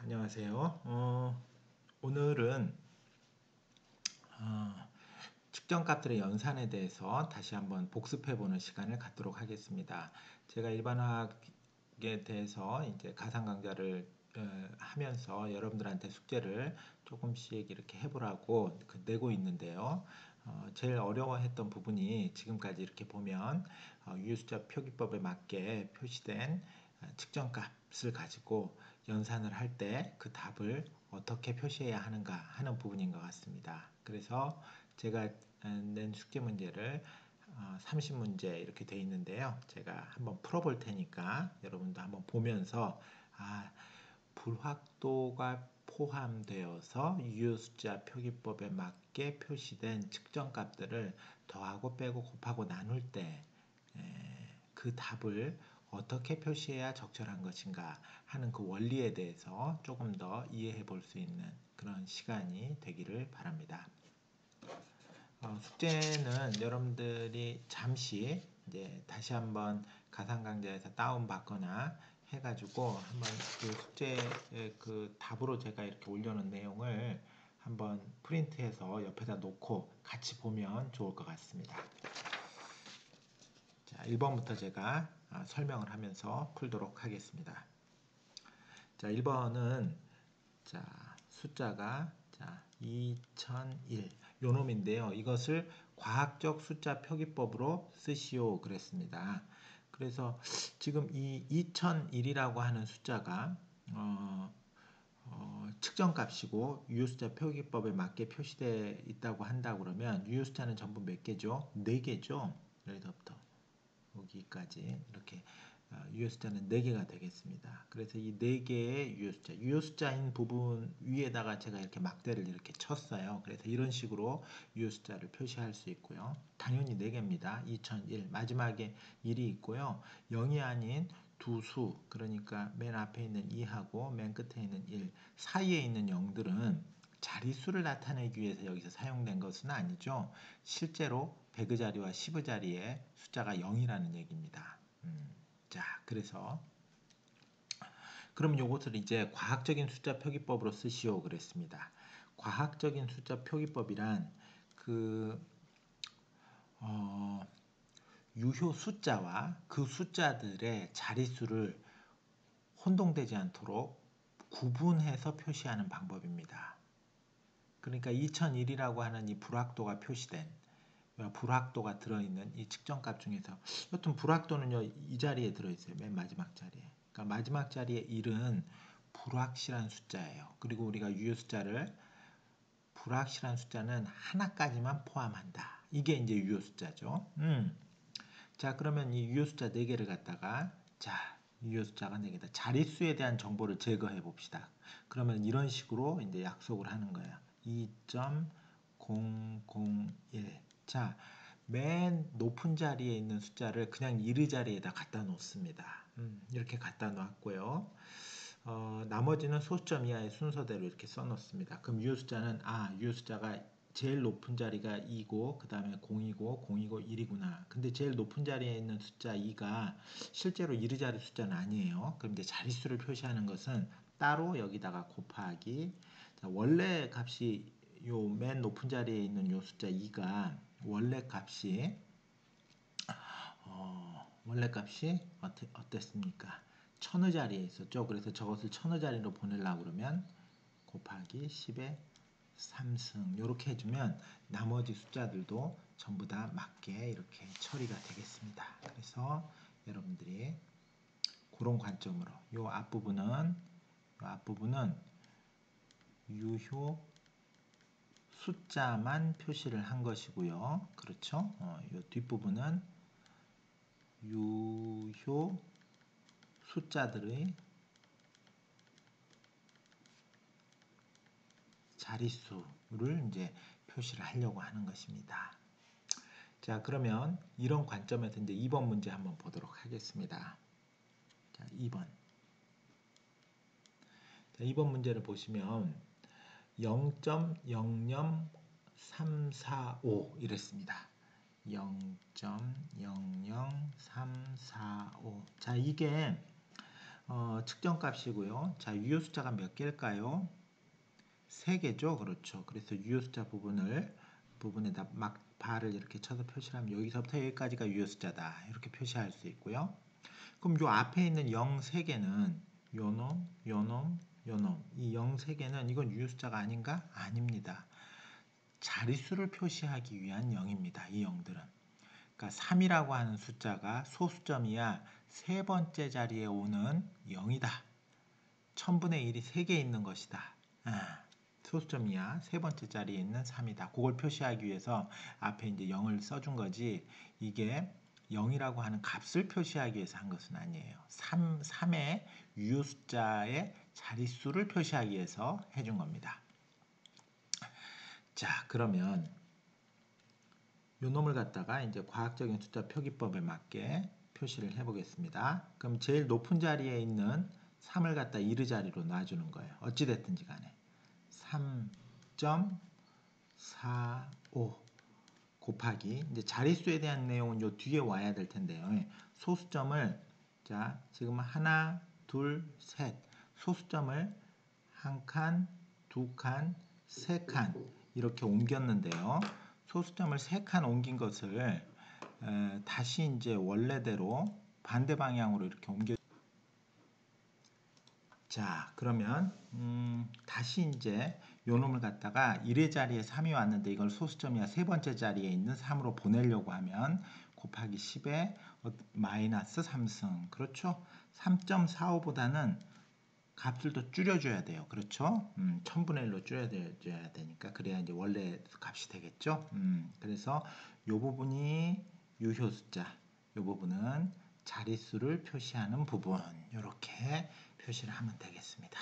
안녕하세요. 오늘은 어, 측정값들의 연산에 대해서 다시 한번 복습해보는 시간을 갖도록 하겠습니다. 제가 일반화학에 대해서 이제 가상 강좌를 하면서 여러분들한테 숙제를 조금씩 이렇게 해보라고 내고 있는데요. 제일 어려워했던 부분이 지금까지 이렇게 보면 유효숫자 표기법에 맞게 표시된 측정값을 가지고 연산을 할 때 그 답을 어떻게 표시해야 하는가 하는 부분인 것 같습니다. 그래서 제가 낸 숙제 문제를 30문제 이렇게 돼 있는데요. 제가 한번 풀어볼 테니까 여러분도 한번 보면서 불확도가 포함되어서 유효숫자 표기법에 맞게 표시된 측정값들을 더하고 빼고 곱하고 나눌 때 그 답을 어떻게 표시해야 적절한 것인가 하는 그 원리에 대해서 조금 더 이해해 볼 수 있는 그런 시간이 되기를 바랍니다. 숙제는 여러분들이 잠시 이제 다시 한번 가상강좌에서 다운받거나 해가지고 한번 그 숙제의 그 답으로 제가 이렇게 올려놓은 내용을 한번 프린트해서 옆에다 놓고 같이 보면 좋을 것 같습니다. 자, 1번부터 제가 설명을 하면서 풀도록 하겠습니다. 자, 1번은 자, 숫자가 자, 2001 요 놈인데요. 이것을 과학적 숫자 표기법으로 쓰시오 그랬습니다. 그래서 지금 이 2001이라고 하는 숫자가 측정값이고 유효숫자 표기법에 맞게 표시되어 있다고 한다 그러면 유효숫자는 전부 몇 개죠? 4개죠. 여기서부터 여기까지 이렇게 유효숫자는 4개가 되겠습니다. 그래서 이 4개의 유효숫자인 부분 위에다가 제가 이렇게 막대를 이렇게 쳤어요. 그래서 이런 식으로 유효숫자를 표시할 수 있고요. 당연히 4개입니다. 2001 마지막에 1이 있고요. 0이 아닌 두 수, 그러니까 맨 앞에 있는 2하고 맨 끝에 있는 1 사이에 있는 0들은 자릿수를 나타내기 위해서 여기서 사용된 것은 아니죠. 실제로 100의 자리와 10의 자리에 숫자가 0이라는 얘기입니다. 자, 그래서 그럼 요것을 이제 과학적인 숫자 표기법으로 쓰시오 그랬습니다. 과학적인 숫자 표기법이란 그 유효 숫자와 그 숫자들의 자릿수를 혼동되지 않도록 구분해서 표시하는 방법입니다. 그러니까 2001이라고 하는 이 불확도가 표시된 불확도가 들어있는 이 측정값 중에서 여튼 불확도는요 이 자리에 들어있어요. 맨 마지막 자리에. 그러니까 마지막 자리에 1은 불확실한 숫자예요. 그리고 우리가 유효숫자를 불확실한 숫자는 하나까지만 포함한다. 이게 이제 유효숫자죠. 자, 그러면 이 유효숫자 4개를 갖다가 자, 유효숫자가 4개다. 자릿수에 대한 정보를 제거해 봅시다. 그러면 이런 식으로 이제 약속을 하는 거예요. 2.001. 자, 맨 높은 자리에 있는 숫자를 그냥 1의 자리에다 갖다 놓습니다. 이렇게 갖다 놨고요. 나머지는 소수점 이하의 순서대로 이렇게 써놓습니다. 그럼 유효숫자는 유효숫자가 제일 높은 자리가 2고 그 다음에 0이고 0이고 1이구나. 근데 제일 높은 자리에 있는 숫자 2가 실제로 1의 자리 숫자는 아니에요. 그럼 이제 자릿수를 표시하는 것은 따로 여기다가 곱하기 자, 원래 값이 요 맨 높은 자리에 있는 요 숫자 2가 원래 값이 어땠습니까? 1000의 자리에 있었죠. 그래서 저것을 1000의 자리로 보내려고 그러면 곱하기 10의 3승 이렇게 해주면 나머지 숫자들도 전부 다 맞게 이렇게 처리가 되겠습니다. 그래서 여러분들이 그런 관점으로 이 앞부분은 유효 숫자만 표시를 한 것이고요. 그렇죠? 이 뒷부분은 유효 숫자들의 자릿수를 이제 표시를 하려고 하는 것입니다. 자, 그러면 이런 관점에서 이제 2번 문제 한번 보도록 하겠습니다. 자, 2번. 자, 2번 문제를 보시면 0.00345 이랬습니다. 0.00345. 자, 이게 측정값이고요. 자, 유효 숫자가 몇 개일까요? 3개죠. 그렇죠. 그래서 유효 숫자 부분에다 막 바를 이렇게 쳐서 표시하면 여기서부터 여기까지가 유효 숫자다. 이렇게 표시할 수 있고요. 그럼 요 앞에 있는 0 3개는 요놈, 요놈, 요놈. 이 0 3개는 이건 유효 숫자가 아닌가? 아닙니다. 자릿수를 표시하기 위한 0입니다. 이 0들은. 그러니까 3이라고 하는 숫자가 소수점이야 세 번째 자리에 오는 0이다. 1000분의 1이 3개 있는 것이다. 소수점이야 세 번째 자리에 있는 3이다. 그걸 표시하기 위해서 앞에 이제 0을 써준 거지 이게 0이라고 하는 값을 표시하기 위해서 한 것은 아니에요. 3의 유효 숫자의 자릿수를 표시하기 위해서 해준 겁니다. 자, 그러면 요 놈을 갖다가 이제 과학적인 숫자 표기법에 맞게 표시를 해보겠습니다. 그럼 제일 높은 자리에 있는 3을 갖다 이르 자리로 놔주는 거예요. 어찌됐든지 간에 3.45 곱하기 이제 자릿수에 대한 내용은 요 뒤에 와야 될 텐데요. 소수점을 자 지금 하나, 둘, 셋 소수점을 한 칸, 두 칸, 세 칸 이렇게 옮겼는데요. 소수점을 3칸 옮긴 것을 다시 이제 원래대로 반대 방향으로 이렇게 옮겨. 자, 그러면 다시 이제 요 놈을 갖다가 1의 자리에 3이 왔는데 이걸 소수점이야 세 번째 자리에 있는 3으로 보내려고 하면 곱하기 10에 마이너스 3승. 그렇죠? 3.45보다는 값을 더 줄여줘야 돼요. 그렇죠? 1000분의 1로 줄여줘야 되니까 그래야 이제 원래 값이 되겠죠? 그래서 요 부분이 유효 숫자, 요 부분은 자릿수를 표시하는 부분 이렇게 표시를 하면 되겠습니다.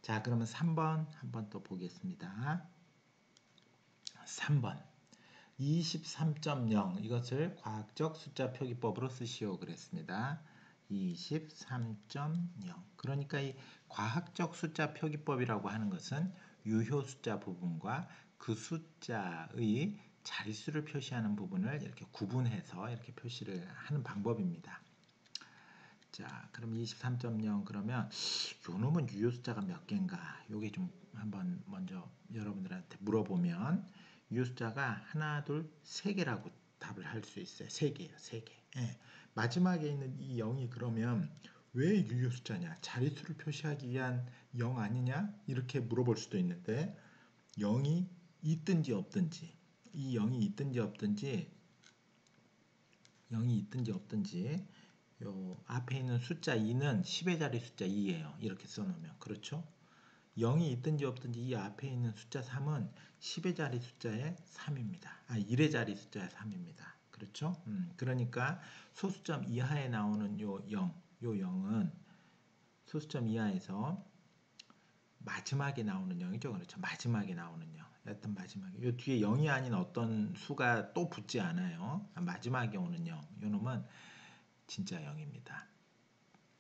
자, 그러면 3번 한번 또 보겠습니다. 3번 23.0 이것을 과학적 숫자 표기법으로 쓰시오 그랬습니다. 23.0 그러니까 이 과학적 숫자 표기법이라고 하는 것은 유효 숫자 부분과 그 숫자의 자릿수를 표시하는 부분을 이렇게 구분해서 이렇게 표시를 하는 방법입니다. 자, 그럼 23.0 그러면 요 놈은 유효 숫자가 몇 개인가? 요게 좀 한번 먼저 여러분들한테 물어보면 유효 숫자가 하나, 둘, 세 개라고 답을 할 수 있어요. 세 개예요, 세 개. 예. 마지막에 있는 이 0이 그러면 왜 유효 숫자냐? 자릿수를 표시하기 위한 0 아니냐? 이렇게 물어볼 수도 있는데 0이 있든지 없든지 이 0이 있든지 없든지 0이 있든지 없든지 요 앞에 있는 숫자 2는 10의 자리 숫자 2예요. 이렇게 써놓으면 그렇죠? 0이 있든지 없든지 이 앞에 있는 숫자 3은 10의 자리 숫자의 3입니다. 1의 자리 숫자의 3입니다. 그렇죠? 그러니까 소수점 이하에 나오는 요 0, 요 0은 소수점 이하에서 마지막에 나오는 0이죠. 그렇죠? 마지막에 나오는 0. 어떤 마지막에. 요 뒤에 0이 아닌 어떤 수가 또 붙지 않아요. 마지막에 오는 0. 요 놈은 진짜 0입니다.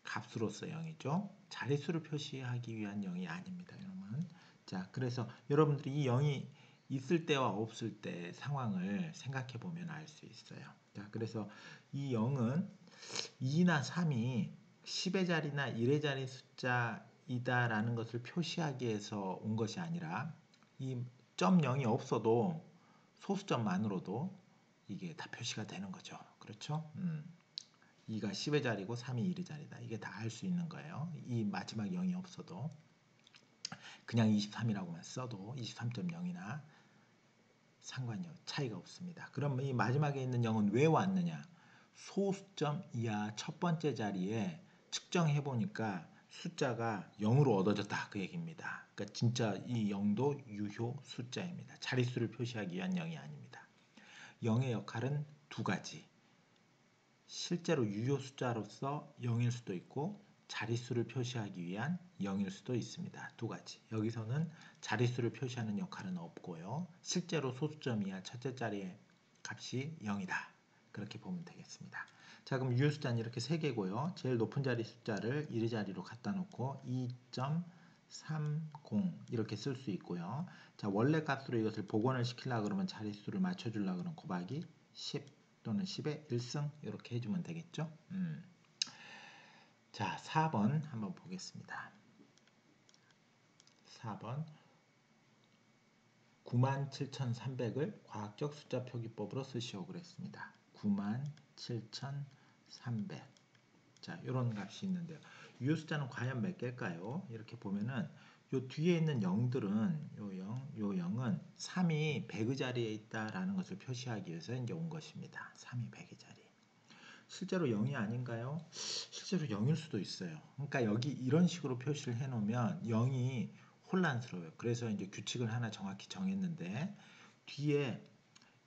값으로서 0이죠. 자릿수를 표시하기 위한 0이 아닙니다. 여러분. 자, 그래서 여러분들이 이 0이 있을 때와 없을 때 상황을 생각해 보면 알 수 있어요. 자, 그래서 이 0은 2나 3이 10의 자리나 1의 자리 숫자이다라는 것을 표시하기 위해서 온 것이 아니라 이 점 0이 없어도 소수점만으로도 이게 다 표시가 되는 거죠. 그렇죠? 2가 10의 자리고 3이 1의 자리다. 이게 다 알 수 있는 거예요. 이 마지막 0이 없어도 그냥 23이라고만 써도 23.0이나 상관이 차이가 없습니다. 그럼 이 마지막에 있는 0은 왜 왔느냐? 소수점 이하 첫 번째 자리에 측정해 보니까 숫자가 0으로 얻어졌다 그 얘기입니다. 그러니까 진짜 이 0도 유효 숫자입니다. 자릿수를 표시하기 위한 0이 아닙니다. 0의 역할은 두 가지. 실제로 유효 숫자로서 0일 수도 있고 자릿수를 표시하기 위한 0일 수도 있습니다. 두 가지. 여기서는 자릿수를 표시하는 역할은 없고요. 실제로 소수점 이하 첫째 자리의 값이 0이다. 그렇게 보면 되겠습니다. 자, 그럼 유효 숫자는 이렇게 3개고요. 제일 높은 자리 숫자를 1의 자리로 갖다 놓고 2.30 이렇게 쓸 수 있고요. 자, 원래 값으로 이것을 복원을 시키려고 그러면 자릿수를 맞춰주려고 그러면 곱하기 10 또는 10의 1승 이렇게 해주면 되겠죠. 자, 4번 한번 보겠습니다. 4번 97,300을 과학적 숫자 표기법으로 쓰시오 그랬습니다. 97,300. 자, 이런 값이 있는데요. 유효 숫자는 과연 몇 개일까요? 이렇게 보면은 요 뒤에 있는 0들은 요 0, 요 0은 3이 100의 자리에 있다라는 것을 표시하기 위해서 이제 온 것입니다. 3이 100의 자리. 실제로 0이 아닌가요? 실제로 0일 수도 있어요. 그러니까 여기 이런 식으로 표시를 해 놓으면 0이 혼란스러워요. 그래서 이제 규칙을 하나 정확히 정했는데 뒤에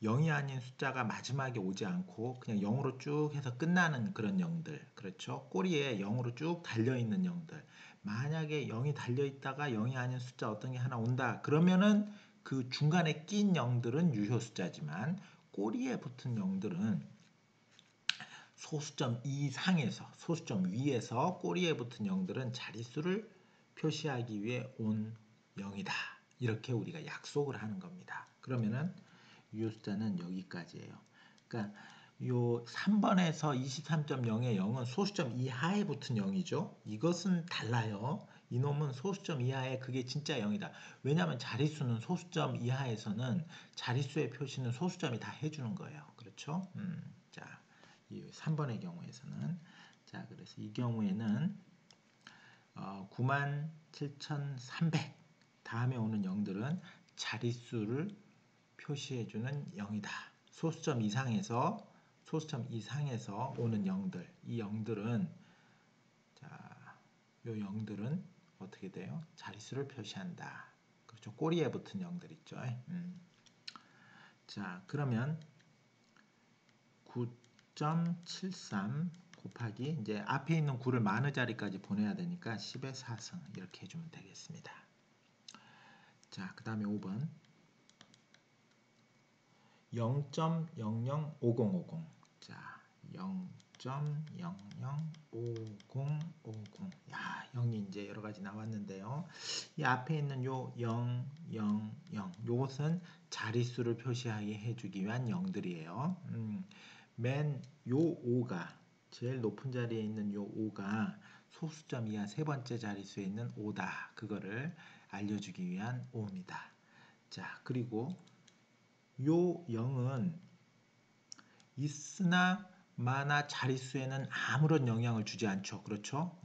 0이 아닌 숫자가 마지막에 오지 않고 그냥 0으로 쭉 해서 끝나는 그런 0들. 그렇죠? 꼬리에 0으로 쭉 달려있는 0들. 만약에 0이 달려있다가 0이 아닌 숫자 어떤 게 하나 온다. 그러면은 그 중간에 낀 0들은 유효 숫자지만 꼬리에 붙은 0들은 소수점 이상에서 소수점 위에서 꼬리에 붙은 0들은 자릿수를 표시하기 위해 온 0이다. 이렇게 우리가 약속을 하는 겁니다. 그러면은 유효 숫자는 여기까지예요. 그러니까 요 3번에서 23.0의 0은 소수점 이하에 붙은 0이죠. 이것은 달라요. 이놈은 소수점 이하에 그게 진짜 0이다. 왜냐하면 자릿수는 소수점 이하에서는 자릿수의 표시는 소수점이 다 해주는 거예요. 그렇죠? 자, 이 3번의 경우에서는 자, 그래서 이 경우에는 97,300 다음에 오는 0들은 자릿수를 표시해주는 0이다. 소수점 이상에서 오는 0들, 이 0들은 자, 요 0들은 어떻게 돼요? 자릿수를 표시한다. 그렇죠? 꼬리에 붙은 0들 있죠. 자, 그러면 9.73 곱하기 이제 앞에 있는 9를 많은 자리까지 보내야 되니까 10의 4승 이렇게 해주면 되겠습니다. 자, 그 다음에 5번 0.005050 자, 0.005050 야, 0이 이제 여러 가지 나왔는데요. 이 앞에 있는 요 0, 0, 0 요것은 자릿수를 표시하게 해주기 위한 0들이에요. 맨 요 5가 제일 높은 자리에 있는 요 5가 소수점 이하 세 번째 자릿수에 있는 5다. 그거를 알려주기 위한 5입니다. 자, 그리고 요 0은 있으나 마나 자릿수에는 아무런 영향을 주지 않죠. 그렇죠?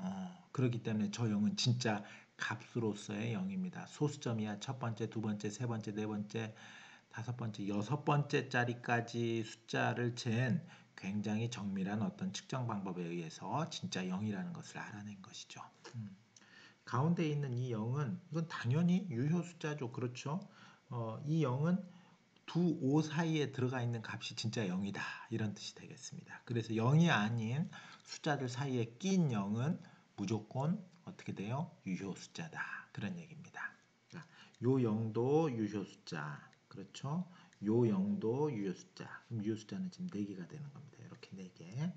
그렇기 때문에 저 0은 진짜 값으로서의 0입니다. 소수점 이하 첫 번째, 두 번째, 세 번째, 네 번째, 다섯 번째, 여섯 번째 자리까지 숫자를 잰 굉장히 정밀한 어떤 측정 방법에 의해서 진짜 0이라는 것을 알아낸 것이죠. 가운데 있는 이 0은 이건 당연히 유효 숫자죠. 그렇죠? 이 0은 두 5 사이에 들어가 있는 값이 진짜 0이다. 이런 뜻이 되겠습니다. 그래서 0이 아닌 숫자들 사이에 낀 0은 무조건 어떻게 돼요? 유효 숫자다. 그런 얘기입니다. 자, 요 0도 유효 숫자. 그렇죠? 요 0도 유효 숫자. 그럼 유효 숫자는 지금 4개가 되는 겁니다. 이렇게 4개.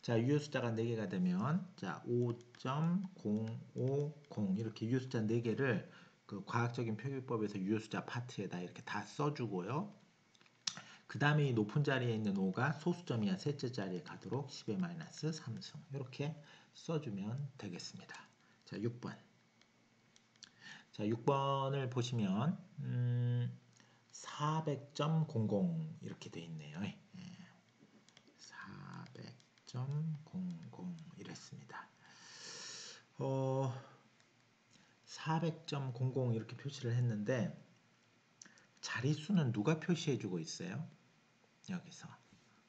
자, 유효 숫자가 4개가 되면 자, 5.050 이렇게 유효 숫자 4개를 그 과학적인 표기법에서 유효 숫자 파트에다 이렇게 다 써주고요. 그 다음에 이 높은 자리에 있는 5가 소수점이야 셋째 자리에 가도록 10의 마이너스 3승 이렇게 써주면 되겠습니다. 자, 6번. 자, 6번을 보시면 400.00 이렇게 돼 있네요. 400.00 이랬습니다. 400.00 이렇게 표시를 했는데 자릿수는 누가 표시해주고 있어요? 여기서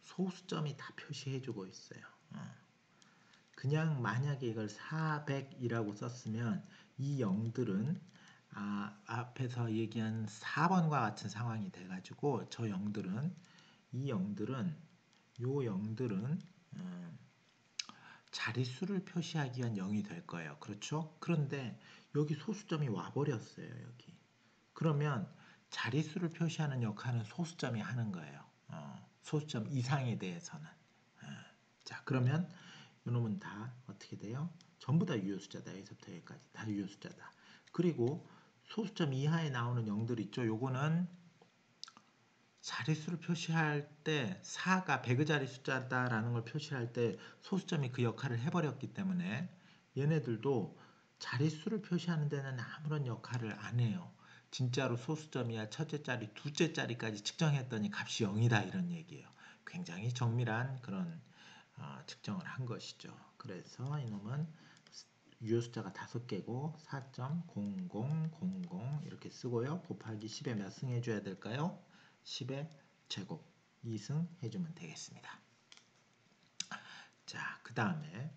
소수점이 다 표시해주고 있어요. 그냥 만약에 이걸 400이라고 썼으면 이 0들은 앞에서 얘기한 4번과 같은 상황이 돼가지고 저 0들은 이 0들은 요 0들은 자릿수를 표시하기 위한 0이 될 거예요. 그렇죠? 그런데 여기 소수점이 와버렸어요. 여기. 그러면 자릿수를 표시하는 역할은 소수점이 하는 거예요. 소수점 이상에 대해서는. 자, 그러면 이놈은 다 어떻게 돼요? 전부 다 유효 숫자다. 여기서부터 여기까지 다 유효 숫자다. 그리고 소수점 이하에 나오는 0들 있죠. 요거는 자릿수를 표시할 때 4가 100의 자리 숫자다라는 걸 표시할 때 소수점이 그 역할을 해버렸기 때문에 얘네들도 자릿수를 표시하는 데는 아무런 역할을 안 해요. 진짜로 소수점이야 첫째 자리, 둘째 자리까지 측정했더니 값이 0이다 이런 얘기예요. 굉장히 정밀한 그런 측정을 한 것이죠. 그래서 이놈은 유효 숫자가 5개고 4.0000 이렇게 쓰고요. 곱하기 10에 몇 승 해줘야 될까요? 10의 제곱 2승 해주면 되겠습니다. 자, 그 다음에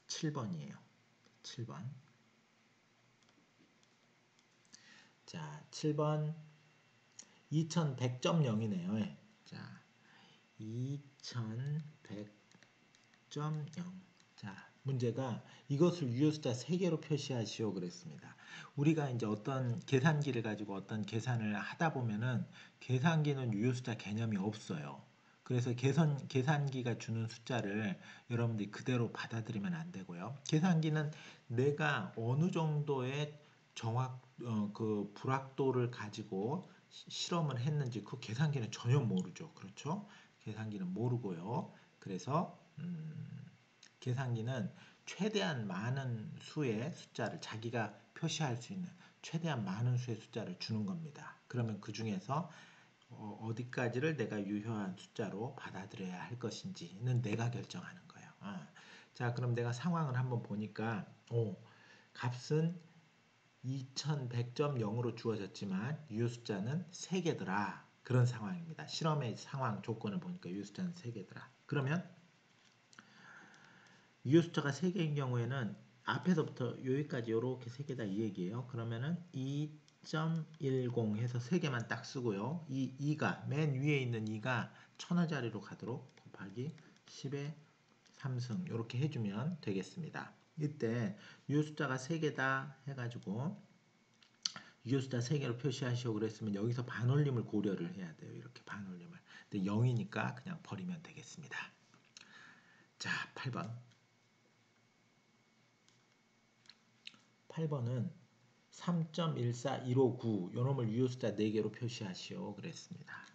7번이에요. 7번. 자, 7번 2100.0이네요. 자, 2100.0. 자, 문제가 이것을 유효숫자 3개로 표시하시오 그랬습니다. 우리가 이제 어떤 계산기를 가지고 어떤 계산을 하다 보면은 계산기는 유효숫자 개념이 없어요. 그래서 계산기가 주는 숫자를 여러분들이 그대로 받아들이면 안 되고요. 계산기는 내가 어느 정도의 그 불확도를 가지고 실험을 했는지 그 계산기는 전혀 모르죠. 그렇죠? 계산기는 모르고요. 그래서 계산기는 최대한 많은 수의 숫자를 자기가 표시할 수 있는 최대한 많은 수의 숫자를 주는 겁니다. 그러면 그 중에서 어디까지를 내가 유효한 숫자로 받아들여야 할 것인지는 내가 결정하는 거예요. 자, 그럼 내가 상황을 한번 보니까 값은 2100.0으로 주어졌지만 유효 숫자는 3개더라. 그런 상황입니다. 실험의 상황 조건을 보니까 유효 숫자는 3개더라. 그러면 유효 숫자가 3개인 경우에는 앞에서부터 여기까지 이렇게 3개다 이 얘기예요. 그러면은 2.10 해서 3개만 딱 쓰고요. 이 2가 맨 위에 있는 2가 천원짜리로 가도록 곱하기 10의 3승 이렇게 해주면 되겠습니다. 이때 유효 숫자가 3개다 해가지고 유효 숫자 3개로 표시하시오 그랬으면 여기서 반올림을 고려를 해야 돼요. 이렇게 반올림을. 근데 0이니까 그냥 버리면 되겠습니다. 자, 8번. 8번은 3.14159 요놈을 유효숫자 4개로 표시하시오 그랬습니다.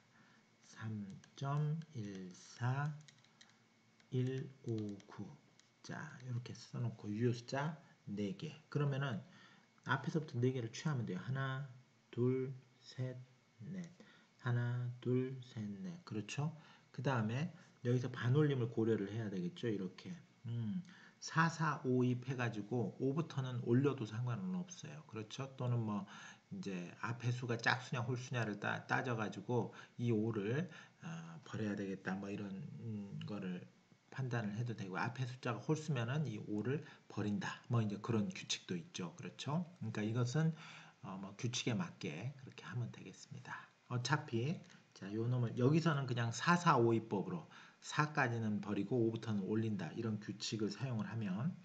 3.14159 자, 이렇게 써놓고 유효숫자 4개. 그러면은 앞에서부터 4개를 취하면 돼요. 하나, 둘, 셋, 넷. 하나, 둘, 셋, 넷. 그렇죠? 그 다음에 여기서 반올림을 고려를 해야 되겠죠? 이렇게. 4, 4, 5, 2 해가지고 5부터는 올려도 상관은 없어요. 그렇죠? 또는 뭐 이제 앞에 수가 짝수냐 홀수냐를 따져가지고 이 5를 버려야 되겠다. 뭐 이런 거를 판단을 해도 되고 앞에 숫자가 홀수면은 이 5를 버린다. 뭐 이제 그런 규칙도 있죠. 그렇죠? 그러니까 이것은 뭐 규칙에 맞게 그렇게 하면 되겠습니다. 어차피 자, 요 놈을 여기서는 그냥 4452법으로 4까지는 버리고 5부터는 올린다. 이런 규칙을 사용을 하면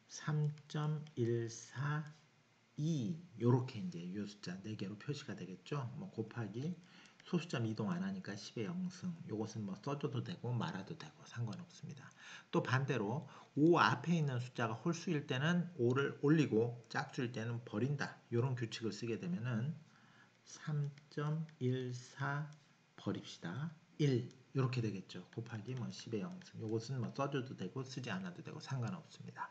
3.142 요렇게 이제 요 숫자 4개로 표시가 되겠죠. 뭐 곱하기 소수점 이동 안 하니까 10의 0승. 요것은 뭐 써줘도 되고 말아도 되고 상관없습니다. 또 반대로 5 앞에 있는 숫자가 홀수일 때는 5를 올리고 짝수일 때는 버린다. 요런 규칙을 쓰게 되면은 3.14 버립시다. 1 이렇게 되겠죠. 곱하기 뭐 10의 0승. 요것은 뭐 써줘도 되고 쓰지 않아도 되고 상관없습니다.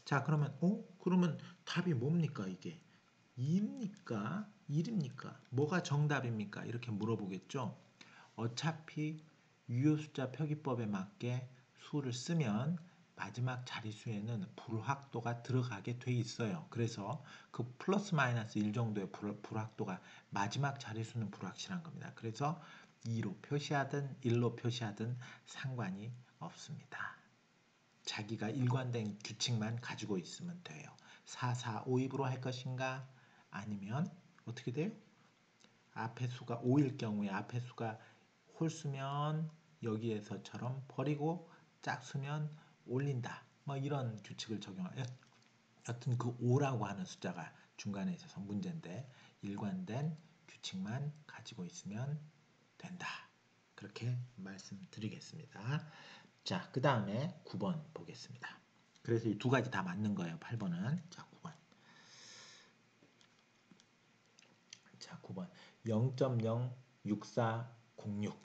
자, 그러면 답이 뭡니까 이게? 2입니까? 1입니까? 뭐가 정답입니까? 이렇게 물어보겠죠. 어차피 유효숫자 표기법에 맞게 수를 쓰면 마지막 자릿수에는 불확도가 들어가게 돼 있어요. 그래서 그 플러스 마이너스 1 정도의 불확도가 마지막 자릿수는 불확실한 겁니다. 그래서 2로 표시하든 1로 표시하든 상관이 없습니다. 자기가 일관된 규칙만 가지고 있으면 돼요. 4, 4, 5입으로 할 것인가? 아니면 어떻게 돼요? 앞에 수가 5일 경우에 앞에 수가 홀수면 여기에서처럼 버리고 짝수면 올린다. 뭐 이런 규칙을 적용하여 여튼 그 5라고 하는 숫자가 중간에 있어서 문제인데 일관된 규칙만 가지고 있으면 된다. 그렇게 말씀드리겠습니다. 자, 그 다음에 9번 보겠습니다. 그래서 이 두 가지 다 맞는 거예요. 8번은. 자, 9번. 자, 9번. 0.06406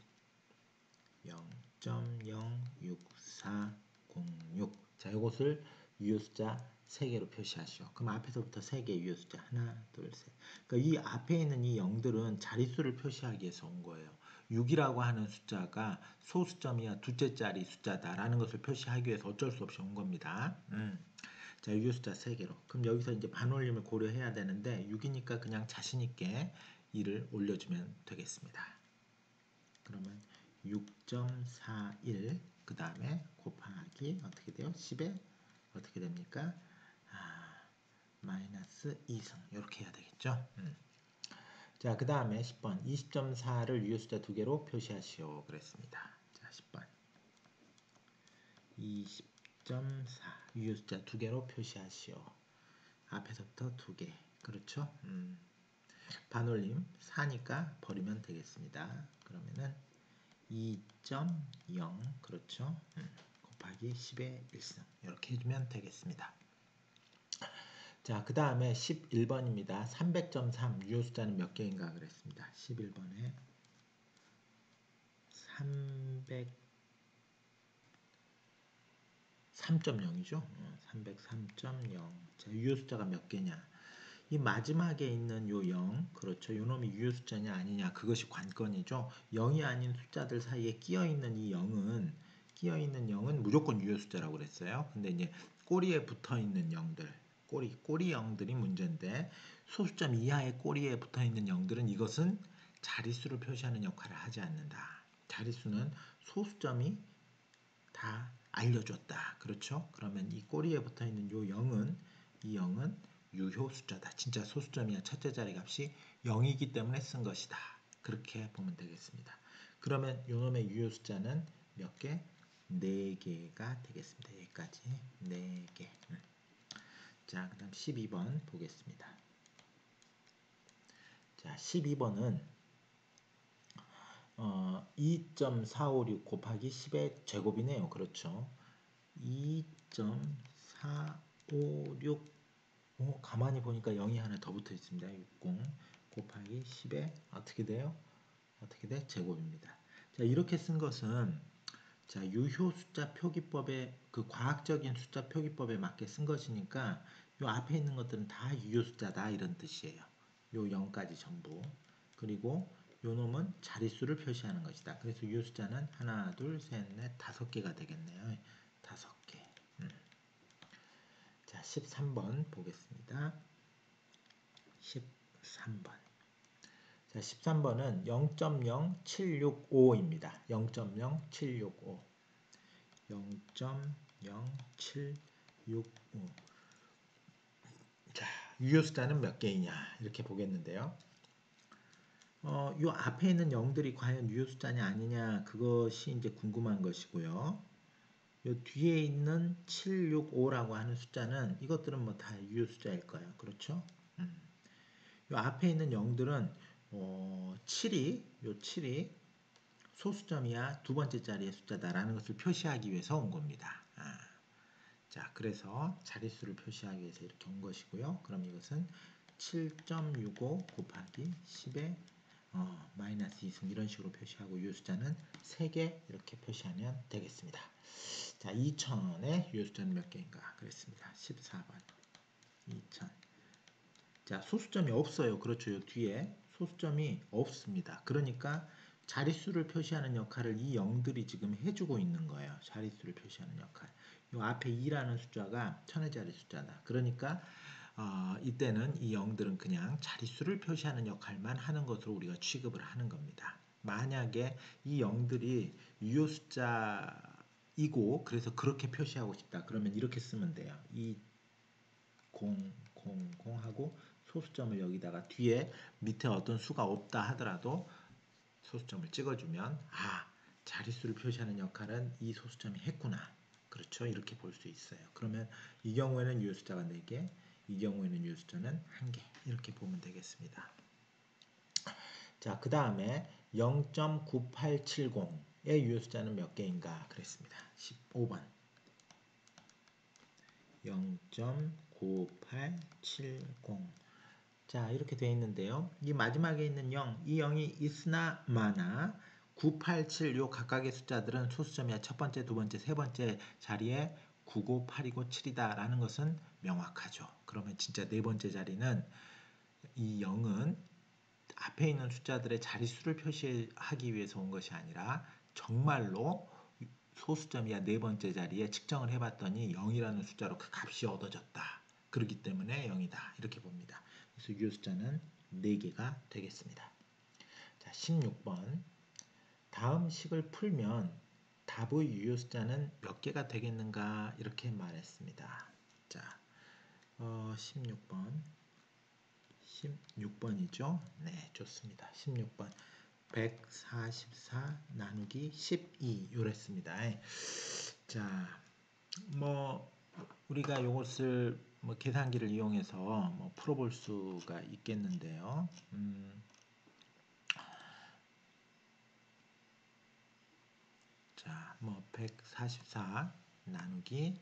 0.06406. 자, 이것을 유효숫자 3개로 표시하시오. 그럼 앞에서부터 3개 유효숫자 하나, 둘, 셋. 그러니까 이 앞에 있는 이 0들은 자릿수를 표시하기 위해서 온 거예요. 6이라고 하는 숫자가 소수점이야 둘째 자리 숫자다라는 것을 표시하기 위해서 어쩔 수 없이 온 겁니다. 자, 유효숫자 3개로. 그럼 여기서 이제 반올림을 고려해야 되는데 6이니까 그냥 자신 있게 2를 올려주면 되겠습니다. 그러면 6.41 그 다음에 곱하기 어떻게 돼요? 10에 어떻게 됩니까? 마이너스 2승 이렇게 해야 되겠죠? 자, 그 다음에 10번 20.4를 유효숫자 2개로 표시하시오 그랬습니다. 자, 10번 20.4 유효숫자 2개로 표시하시오. 앞에서부터 2개 그렇죠? 반올림 4니까 버리면 되겠습니다. 그러면은 2.0 그렇죠? 곱하기 10의 1승 이렇게 해주면 되겠습니다. 자, 그 다음에 11번입니다. 300.3 유효숫자는 몇 개인가 그랬습니다. 11번에 303.0이죠. 303.0. 자, 유효숫자가 몇 개냐? 이 마지막에 있는 요 0, 그렇죠. 요 놈이 유효숫자냐 아니냐 그것이 관건이죠. 0이 아닌 숫자들 사이에 끼어있는 이 0은 무조건 유효숫자라고 그랬어요. 근데 이제 꼬리에 붙어있는 0들, 꼬리 0들이 문제인데 소수점 이하의 꼬리에 붙어있는 0들은 이것은 자릿수를 표시하는 역할을 하지 않는다. 자릿수는 소수점이 다 알려줬다. 그렇죠? 그러면 이 꼬리에 붙어있는 이 0은 유효 숫자다. 진짜 소수점이야. 첫째 자리 값이 0이기 때문에 쓴 것이다. 그렇게 보면 되겠습니다. 그러면 요놈의 유효 숫자는 몇 개? 4개가 되겠습니다. 여기까지 4개. 자, 그 다음 12번 보겠습니다. 자, 12번은 2.456 곱하기 10의 제곱이네요. 그렇죠? 2.456 가만히 보니까 0이 하나 더 붙어 있습니다. 60 곱하기 10에 어떻게 돼요? 어떻게 돼? 제곱입니다. 자, 이렇게 쓴 것은 자, 유효 숫자 표기법의 그 과학적인 숫자 표기법에 맞게 쓴 것이니까 요 앞에 있는 것들은 다 유효 숫자다 이런 뜻이에요. 요 0까지 전부. 그리고 요 놈은 자릿수를 표시하는 것이다. 그래서 유효 숫자는 하나, 둘, 셋, 넷, 5개가 되겠네요. 5개. 자, 13번 보겠습니다. 13번. 자, 13번은 0.0765입니다. 0.0765. 0.0765. 자, 유효 숫자는 몇 개이냐? 이렇게 보겠는데요. 요 앞에 있는 0들이 과연 유효 숫자냐 아니냐 그것이 이제 궁금한 것이고요. 요 뒤에 있는 765라고 하는 숫자는 이것들은 뭐 다 유효 숫자일 거예요. 그렇죠? 요 앞에 있는 0들은 7이 소수점이야 두 번째 자리의 숫자다라는 것을 표시하기 위해서 온 겁니다. 자, 그래서 자릿수를 표시하기 위해서 이렇게 온 것이고요. 그럼 이것은 7.65 곱하기 10의 마이너스 2승 이런 식으로 표시하고 유효숫자는 3개 이렇게 표시하면 되겠습니다. 자, 2000의 유효숫자는 몇 개인가 그랬습니다. 14번 2000. 자, 소수점이 없어요. 그렇죠. 요 뒤에 소수점이 없습니다. 그러니까 자릿수를 표시하는 역할을 이 0들이 지금 해주고 있는 거예요. 자릿수를 표시하는 역할. 요 앞에 2라는 숫자가 천의 자리 숫자다. 그러니까 이때는 이 0들은 그냥 자릿수를 표시하는 역할만 하는 것으로 우리가 취급을 하는 겁니다. 만약에 이 0들이 유효 숫자이고 그래서 그렇게 표시하고 싶다. 그러면 이렇게 쓰면 돼요. 0, 0, 0 하고 소수점을 여기다가 뒤에 밑에 어떤 수가 없다 하더라도 소수점을 찍어주면 자릿수를 표시하는 역할은 이 소수점이 했구나. 그렇죠? 이렇게 볼 수 있어요. 그러면 이 경우에는 유효숫자가 4개, 이 경우에는 유효숫자는 1개 이렇게 보면 되겠습니다. 자, 그 다음에 0.9870의 유효숫자는 몇 개인가 그랬습니다. 15번 0.9870 자, 이렇게 되어 있는데요. 이 마지막에 있는 0, 이 0이 있으나 마나 9, 8, 7 요 각각의 숫자들은 소수점이야. 첫 번째, 두 번째, 세 번째 자리에 9고 8이고 7이다 라는 것은 명확하죠. 그러면 진짜 네 번째 자리는 이 0은 앞에 있는 숫자들의 자릿수를 표시하기 위해서 온 것이 아니라 정말로 소수점이야 네 번째 자리에 측정을 해봤더니 0이라는 숫자로 그 값이 얻어졌다. 그렇기 때문에 0이다. 이렇게 봅니다. 그래서 유효 숫자는 4개가 되겠습니다. 자, 16번. 다음 식을 풀면 답의 유효 숫자는 몇 개가 되겠는가? 이렇게 말했습니다. 자, 16번. 16번이죠? 네, 좋습니다. 16번. 144 나누기 12 요랬습니다. 자, 뭐 우리가 이것을 뭐 계산기를 이용해서 뭐 풀어볼 수가 있겠는데요. 자, 뭐 144 나누기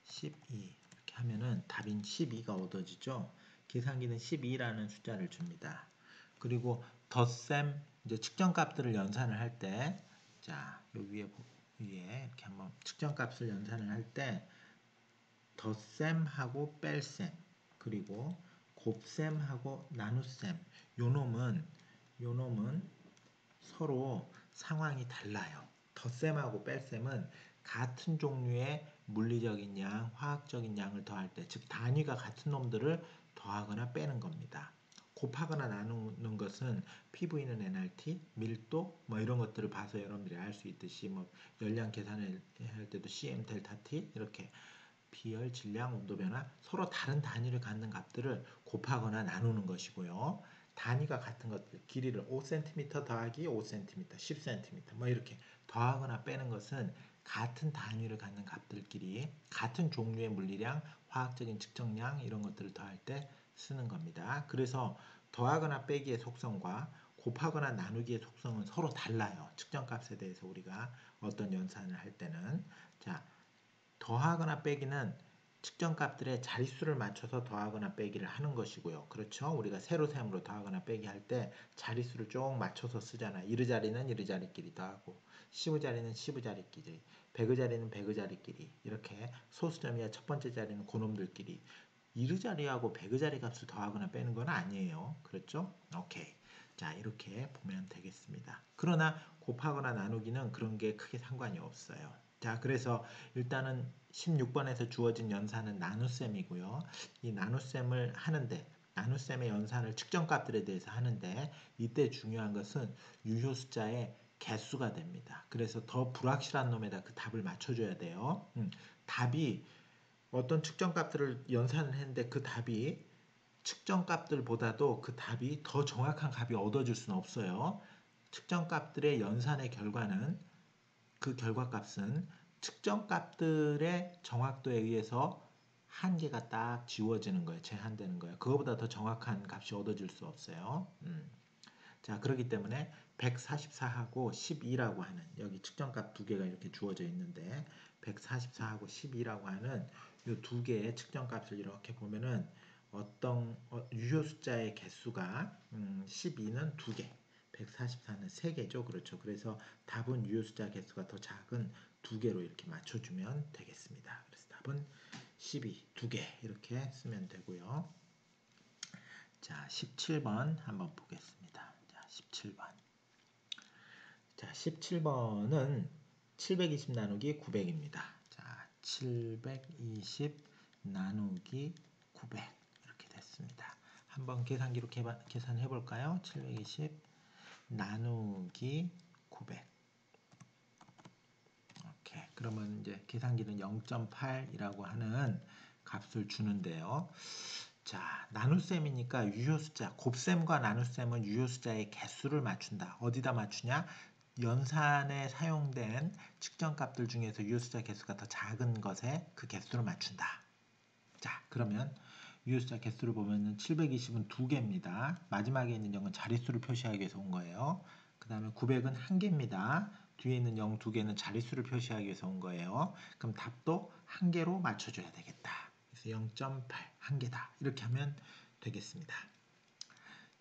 12 이렇게 하면은 답인 12가 얻어지죠. 계산기는 12라는 숫자를 줍니다. 그리고 덧셈 이제 측정값들을 연산을 할 때, 자, 요 위에 이렇게 한번 측정값을 연산을 할 때 덧셈하고 뺄셈 그리고 곱셈하고 나눗셈 요 놈은 서로 상황이 달라요. 덧셈하고 뺄셈은 같은 종류의 물리적인 양, 화학적인 양을 더할 때, 즉 단위가 같은 놈들을 더하거나 빼는 겁니다. 곱하거나 나누는 것은 PV는 nRT, 밀도 뭐 이런 것들을 봐서 여러분들이 알 수 있듯이 뭐 열량 계산을 할 때도 CM 델타 T 이렇게 비열, 질량, 온도 변화 서로 다른 단위를 갖는 값들을 곱하거나 나누는 것이고요. 단위가 같은 것들 길이를 5cm 더하기 5cm, 10cm 뭐 이렇게 더하거나 빼는 것은 같은 단위를 갖는 값들끼리 같은 종류의 물리량, 화학적인 측정량 이런 것들을 더할 때 쓰는 겁니다. 그래서 더하거나 빼기의 속성과 곱하거나 나누기의 속성은 서로 달라요. 측정값에 대해서 우리가 어떤 연산을 할 때는 자 더하거나 빼기는 측정값들의 자릿수를 맞춰서 더하거나 빼기를 하는 것이고요. 그렇죠? 우리가 세로셈으로 더하거나 빼기 할 때 자릿수를 쭉 맞춰서 쓰잖아요. 이르 자리는 이르 자리끼리 더하고 시브 자리는 시브 자리끼리 백의 자리는 백의 자리끼리 이렇게 소수점이야 첫 번째 자리는 그놈들끼리 이르 자리하고 백의 자리 값을 더하거나 빼는 건 아니에요. 그렇죠? 오케이. 자, 이렇게 보면 되겠습니다. 그러나 곱하거나 나누기는 그런 게 크게 상관이 없어요. 자, 그래서 일단은 16번에서 주어진 연산은 나눗셈이고요. 이 나눗셈을 하는데 나눗셈의 연산을 측정값들에 대해서 하는데 이때 중요한 것은 유효 숫자의 개수가 됩니다. 그래서 더 불확실한 놈에다 그 답을 맞춰줘야 돼요. 답이 어떤 측정값들을 연산을 했는데 그 답이 측정값들보다도 그 답이 더 정확한 값이 얻어질 수는 없어요. 측정값들의 연산의 결과는 그 결과값은 측정값들의 정확도에 의해서 한계가 딱 지워지는 거예요. 제한되는 거예요. 그거보다 더 정확한 값이 얻어질 수 없어요. 자, 그렇기 때문에 144하고 12라고 하는 여기 측정값 두 개가 이렇게 주어져 있는데 144하고 12라고 하는 이 두 개의 측정값을 이렇게 보면은 어떤 유효 숫자의 개수가 12는 두 개, 144는 세 개죠. 그렇죠. 그래서 답은 유효 숫자 개수가 더 작은 두 개로 이렇게 맞춰주면 되겠습니다. 그래서 답은 12, 두 개 이렇게 쓰면 되고요. 자, 17번 한번 보겠습니다. 자, 17번. 자, 17번은 720 나누기 900입니다. 자, 720 나누기 900 이렇게 됐습니다. 한번 계산기로 계산해 볼까요? 720 나누기 900 이렇게 그러면 이제 계산기는 0.8이라고 하는 값을 주는데요. 자, 나눗셈이니까 유효숫자, 곱셈과 나눗셈은 유효숫자의 개수를 맞춘다. 어디다 맞추냐? 연산에 사용된 측정값들 중에서 유효숫자 개수가 더 작은 것에 그 개수를 맞춘다. 자, 그러면 유효숫자 개수를 보면 720은 두 개입니다. 마지막에 있는 0은 자릿수를 표시하기 위해서 온 거예요. 그 다음에 900은 한 개입니다. 뒤에 있는 0 두 개는 자릿수를 표시하기 위해서 온 거예요. 그럼 답도 한 개로 맞춰줘야 되겠다. 그래서 0.8, 한 개다. 이렇게 하면 되겠습니다.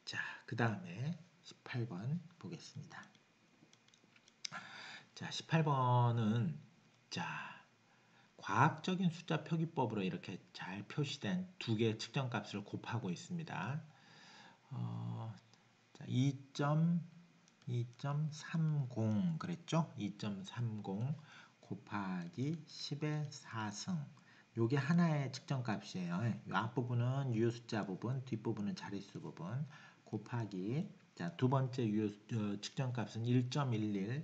자, 그 다음에 18번 보겠습니다. 자, 18번은 자, 과학적인 숫자 표기법으로 이렇게 잘 표시된 두 개의 측정값을 곱하고 있습니다. 자, 2.30 그랬죠? 2.30 곱하기 10의 4승. 요게 하나의 측정값이에요. 이 앞부분은 유효숫자 부분, 뒷부분은 자릿수 부분 곱하기 자, 두 번째 측정값은 1.11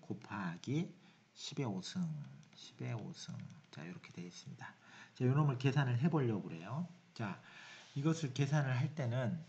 곱하기 10의 5승 10의 5승 자 이렇게 되어 있습니다. 자, 요 놈을 계산을 해보려고 그래요. 자, 이것을 계산을 할 때는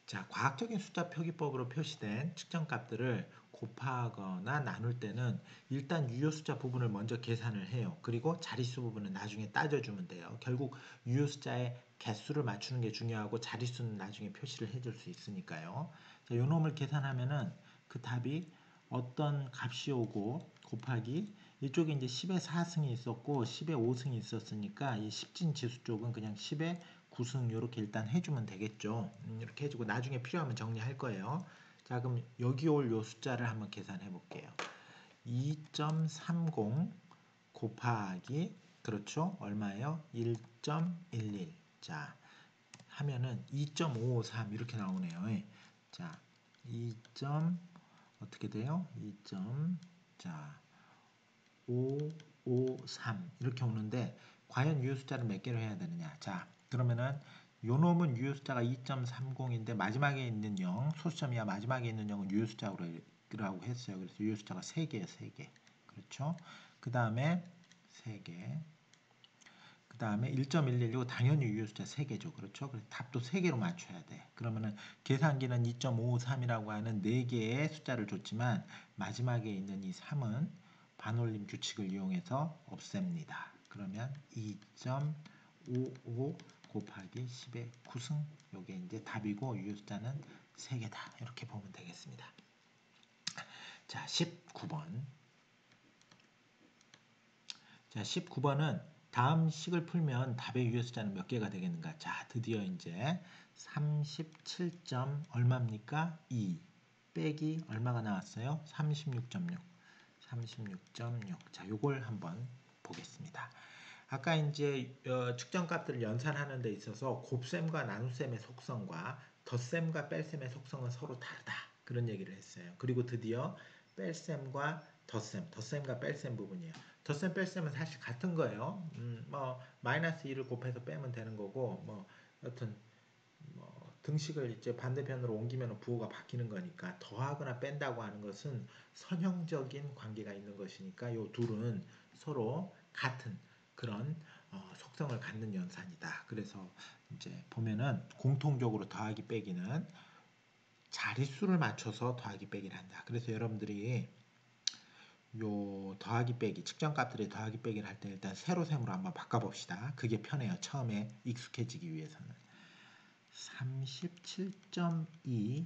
자, 과학적인 숫자 표기법으로 표시된 측정값들을 곱하거나 나눌 때는 일단 유효숫자 부분을 먼저 계산을 해요. 그리고 자릿수 부분은 나중에 따져주면 돼요. 결국 유효숫자의 개수를 맞추는 게 중요하고 자릿수는 나중에 표시를 해줄 수 있으니까요. 자, 요 놈을 계산하면은 그 답이 어떤 값이 오고 곱하기 이쪽에 이제 10의 4승이 있었고 10의 5승이 있었으니까 이 10진 지수 쪽은 그냥 10의 9승 이렇게 일단 해주면 되겠죠. 이렇게 해주고 나중에 필요하면 정리할 거예요. 자, 그럼 여기 올 요 숫자를 한번 계산해 볼게요. 2.30 곱하기 그렇죠? 얼마예요? 1.11. 자, 하면은 2.553 이렇게 나오네요. 자, 2. 어떻게 돼요? 2. 자, 553 이렇게 오는데 과연 유효숫자를 몇 개로 해야 되느냐? 자, 그러면은 요 놈은 유효숫자가 2.30인데 마지막에 있는 0, 소수점이야 마지막에 있는 0은 유효숫자라고 했어요. 그래서 유효숫자가 3개예요, 3개. 그렇죠? 그 다음에 3개. 그 다음에 1.116 당연히 유효숫자 3개죠. 그렇죠? 그래서 답도 3개로 맞춰야 돼. 그러면은 계산기는 2.553이라고 하는 4개의 숫자를 줬지만 마지막에 있는 이 3은 반올림 규칙을 이용해서 없앱니다. 그러면 2.55 곱하기 10의 9승 요게 이제 답이고 유효숫자는 3개다. 이렇게 보면 되겠습니다. 자, 19번. 자, 19번은 다음 식을 풀면 답의 유효숫자는 몇 개가 되겠는가? 자, 드디어 이제 37점 얼마입니까? 2 빼기 얼마가 나왔어요? 36.6. 36.6. 자, 요걸 한번 보겠습니다. 아까 이제 측정값들을 연산하는 데 있어서 곱셈과 나눗셈의 속성과 덧셈과 뺄셈의 속성은 서로 다르다. 그런 얘기를 했어요. 그리고 드디어 뺄셈과 덧셈과 뺄셈 부분이에요. 덧셈 뺄셈은 사실 같은 거예요. 뭐 마이너스 2를 곱해서 빼면 되는 거고 뭐 여튼 뭐 등식을 이제 반대편으로 옮기면 부호가 바뀌는 거니까 더하거나 뺀다고 하는 것은 선형적인 관계가 있는 것이니까 요 둘은 서로 같은 그런 속성을 갖는 연산이다. 그래서 이제 보면은 공통적으로 더하기 빼기는 자릿수를 맞춰서 더하기 빼기를 한다. 그래서 여러분들이 요 더하기 빼기 측정값들의 더하기 빼기를 할 때 일단 세로셈으로 한번 바꿔봅시다. 그게 편해요. 처음에 익숙해지기 위해서는 37.2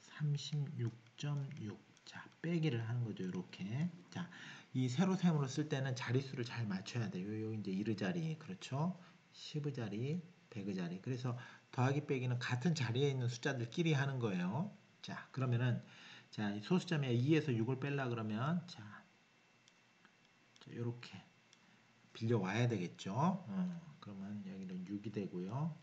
36.6 자, 빼기를 하는 거죠. 이렇게. 자, 이 세로셈으로 쓸 때는 자릿수를 잘 맞춰야 돼요. 요 이제 1의 자리, 그렇죠? 10의 자리, 100의 자리. 그래서 더하기 빼기는 같은 자리에 있는 숫자들끼리 하는 거예요. 자, 그러면은 자, 소수점에 2에서 6을 뺄라 그러면 자, 요렇게 빌려 와야 되겠죠. 그러면 여기는 6이 되고요.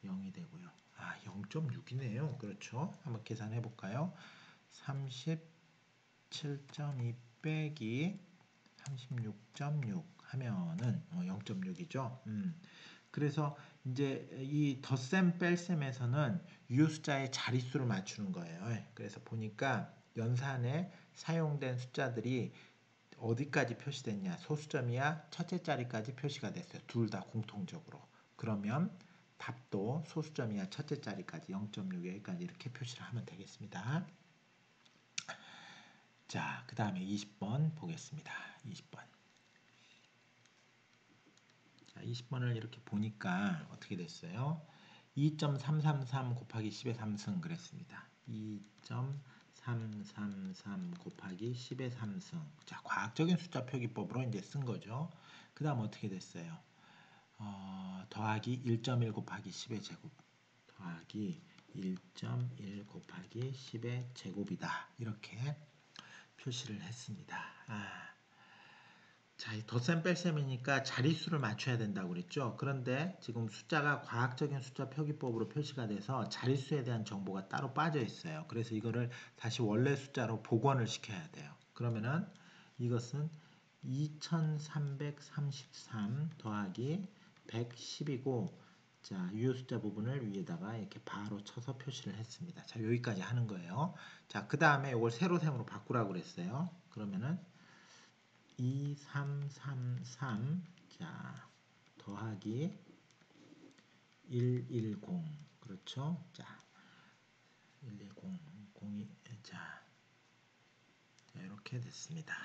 0이 되고요. 아, 0.6이네요. 그렇죠. 한번 계산해 볼까요? 37.2 빼기 36.6 하면은 0.6이죠. 그래서 이제 이 덧셈 뺄셈에서는 유효숫자의 자릿수를 맞추는 거예요. 그래서 보니까 연산에 사용된 숫자들이 어디까지 표시됐냐? 소수점이야 첫째 자리까지 표시가 됐어요. 둘 다 공통적으로. 그러면 답도 소수점이야 첫째 자리까지 0.6 여기까지 이렇게 표시를 하면 되겠습니다. 자, 그 다음에 20번 보겠습니다. 20번. 자, 20번을 이렇게 보니까 어떻게 됐어요? 2.333 곱하기 10의 3승 그랬습니다. 2.333 곱하기 10의 3승. 자, 과학적인 숫자 표기법으로 이제 쓴 거죠. 그 다음 어떻게 됐어요? 더하기 1.1 곱하기 10의 제곱 더하기 1.1 곱하기 10의 제곱이다. 이렇게 표시를 했습니다. 자, 덧셈 뺄셈이니까 자릿수를 맞춰야 된다고 그랬죠. 그런데 지금 숫자가 과학적인 숫자 표기법으로 표시가 돼서 자릿수에 대한 정보가 따로 빠져 있어요. 그래서 이거를 다시 원래 숫자로 복원을 시켜야 돼요. 그러면은 이것은 2333 더하기 110이고 자, 유효 숫자 부분을 위에다가 이렇게 바로 쳐서 표시를 했습니다. 자, 여기까지 하는 거예요. 자, 그 다음에 이걸 세로셈으로 바꾸라고 그랬어요. 그러면은 2333 자, 더하기 110 그렇죠? 자, 110 02 자, 이렇게 됐습니다.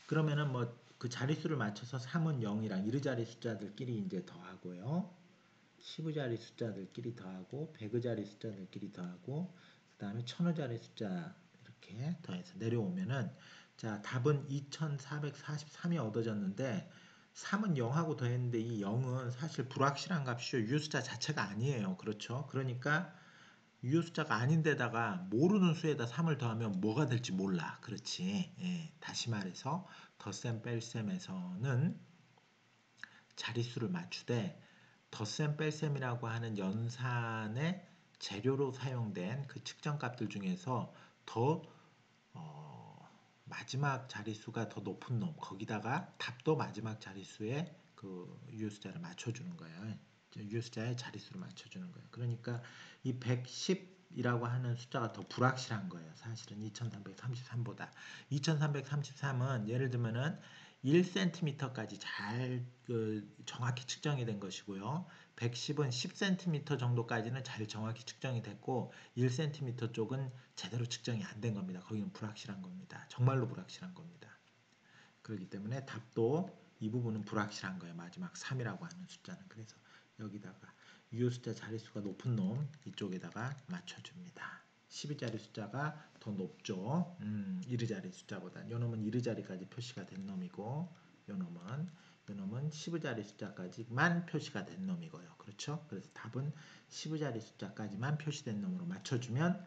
그러면은 뭐 그 자릿수를 맞춰서 3은 0이랑 이르자리 숫자들끼리 이제 더하고요. 10의자리 숫자들끼리 더하고 100의자리 숫자들끼리 더하고 그 다음에 1000의자리 숫자 이렇게 더해서 내려오면은 자 답은 2443이 얻어졌는데 3은 0하고 더했는데 이 0은 사실 불확실한 값이죠. 유효숫자 자체가 아니에요. 그렇죠? 그러니까 유효숫자가 아닌데다가 모르는 수에다 3을 더하면 뭐가 될지 몰라. 그렇지. 예, 다시 말해서 덧셈 뺄셈에서는 자릿수를 맞추되 덧셈 뺄셈이라고 하는 연산의 재료로 사용된 그 측정값들 중에서 더 마지막 자릿수가 더 높은 놈 거기다가 답도 마지막 자릿수에 그 유효숫자를 맞춰주는 거예요. 유효숫자의 자릿수를 맞춰주는 거예요. 그러니까 이 110이라고 하는 숫자가 더 불확실한 거예요. 사실은 2333보다 2333은 예를 들면은 1cm까지 잘 정확히 측정이 된 것이고요. 110은 10cm 정도까지는 잘 정확히 측정이 됐고 1cm 쪽은 제대로 측정이 안 된 겁니다. 거기는 불확실한 겁니다. 정말로 불확실한 겁니다. 그렇기 때문에 답도 이 부분은 불확실한 거예요. 마지막 3이라고 하는 숫자는. 그래서 여기다가 유효숫자 자릿수가 높은 놈 이쪽에다가 맞춰줍니다. 12자리 숫자가 더 높죠. 1의자리 숫자보다. 요 놈은 1의자리까지 표시가 된 놈이고 요 놈은 10의자리 숫자까지만 표시가 된 놈이고요. 그렇죠? 그래서 답은 10의자리 숫자까지만 표시된 놈으로 맞춰주면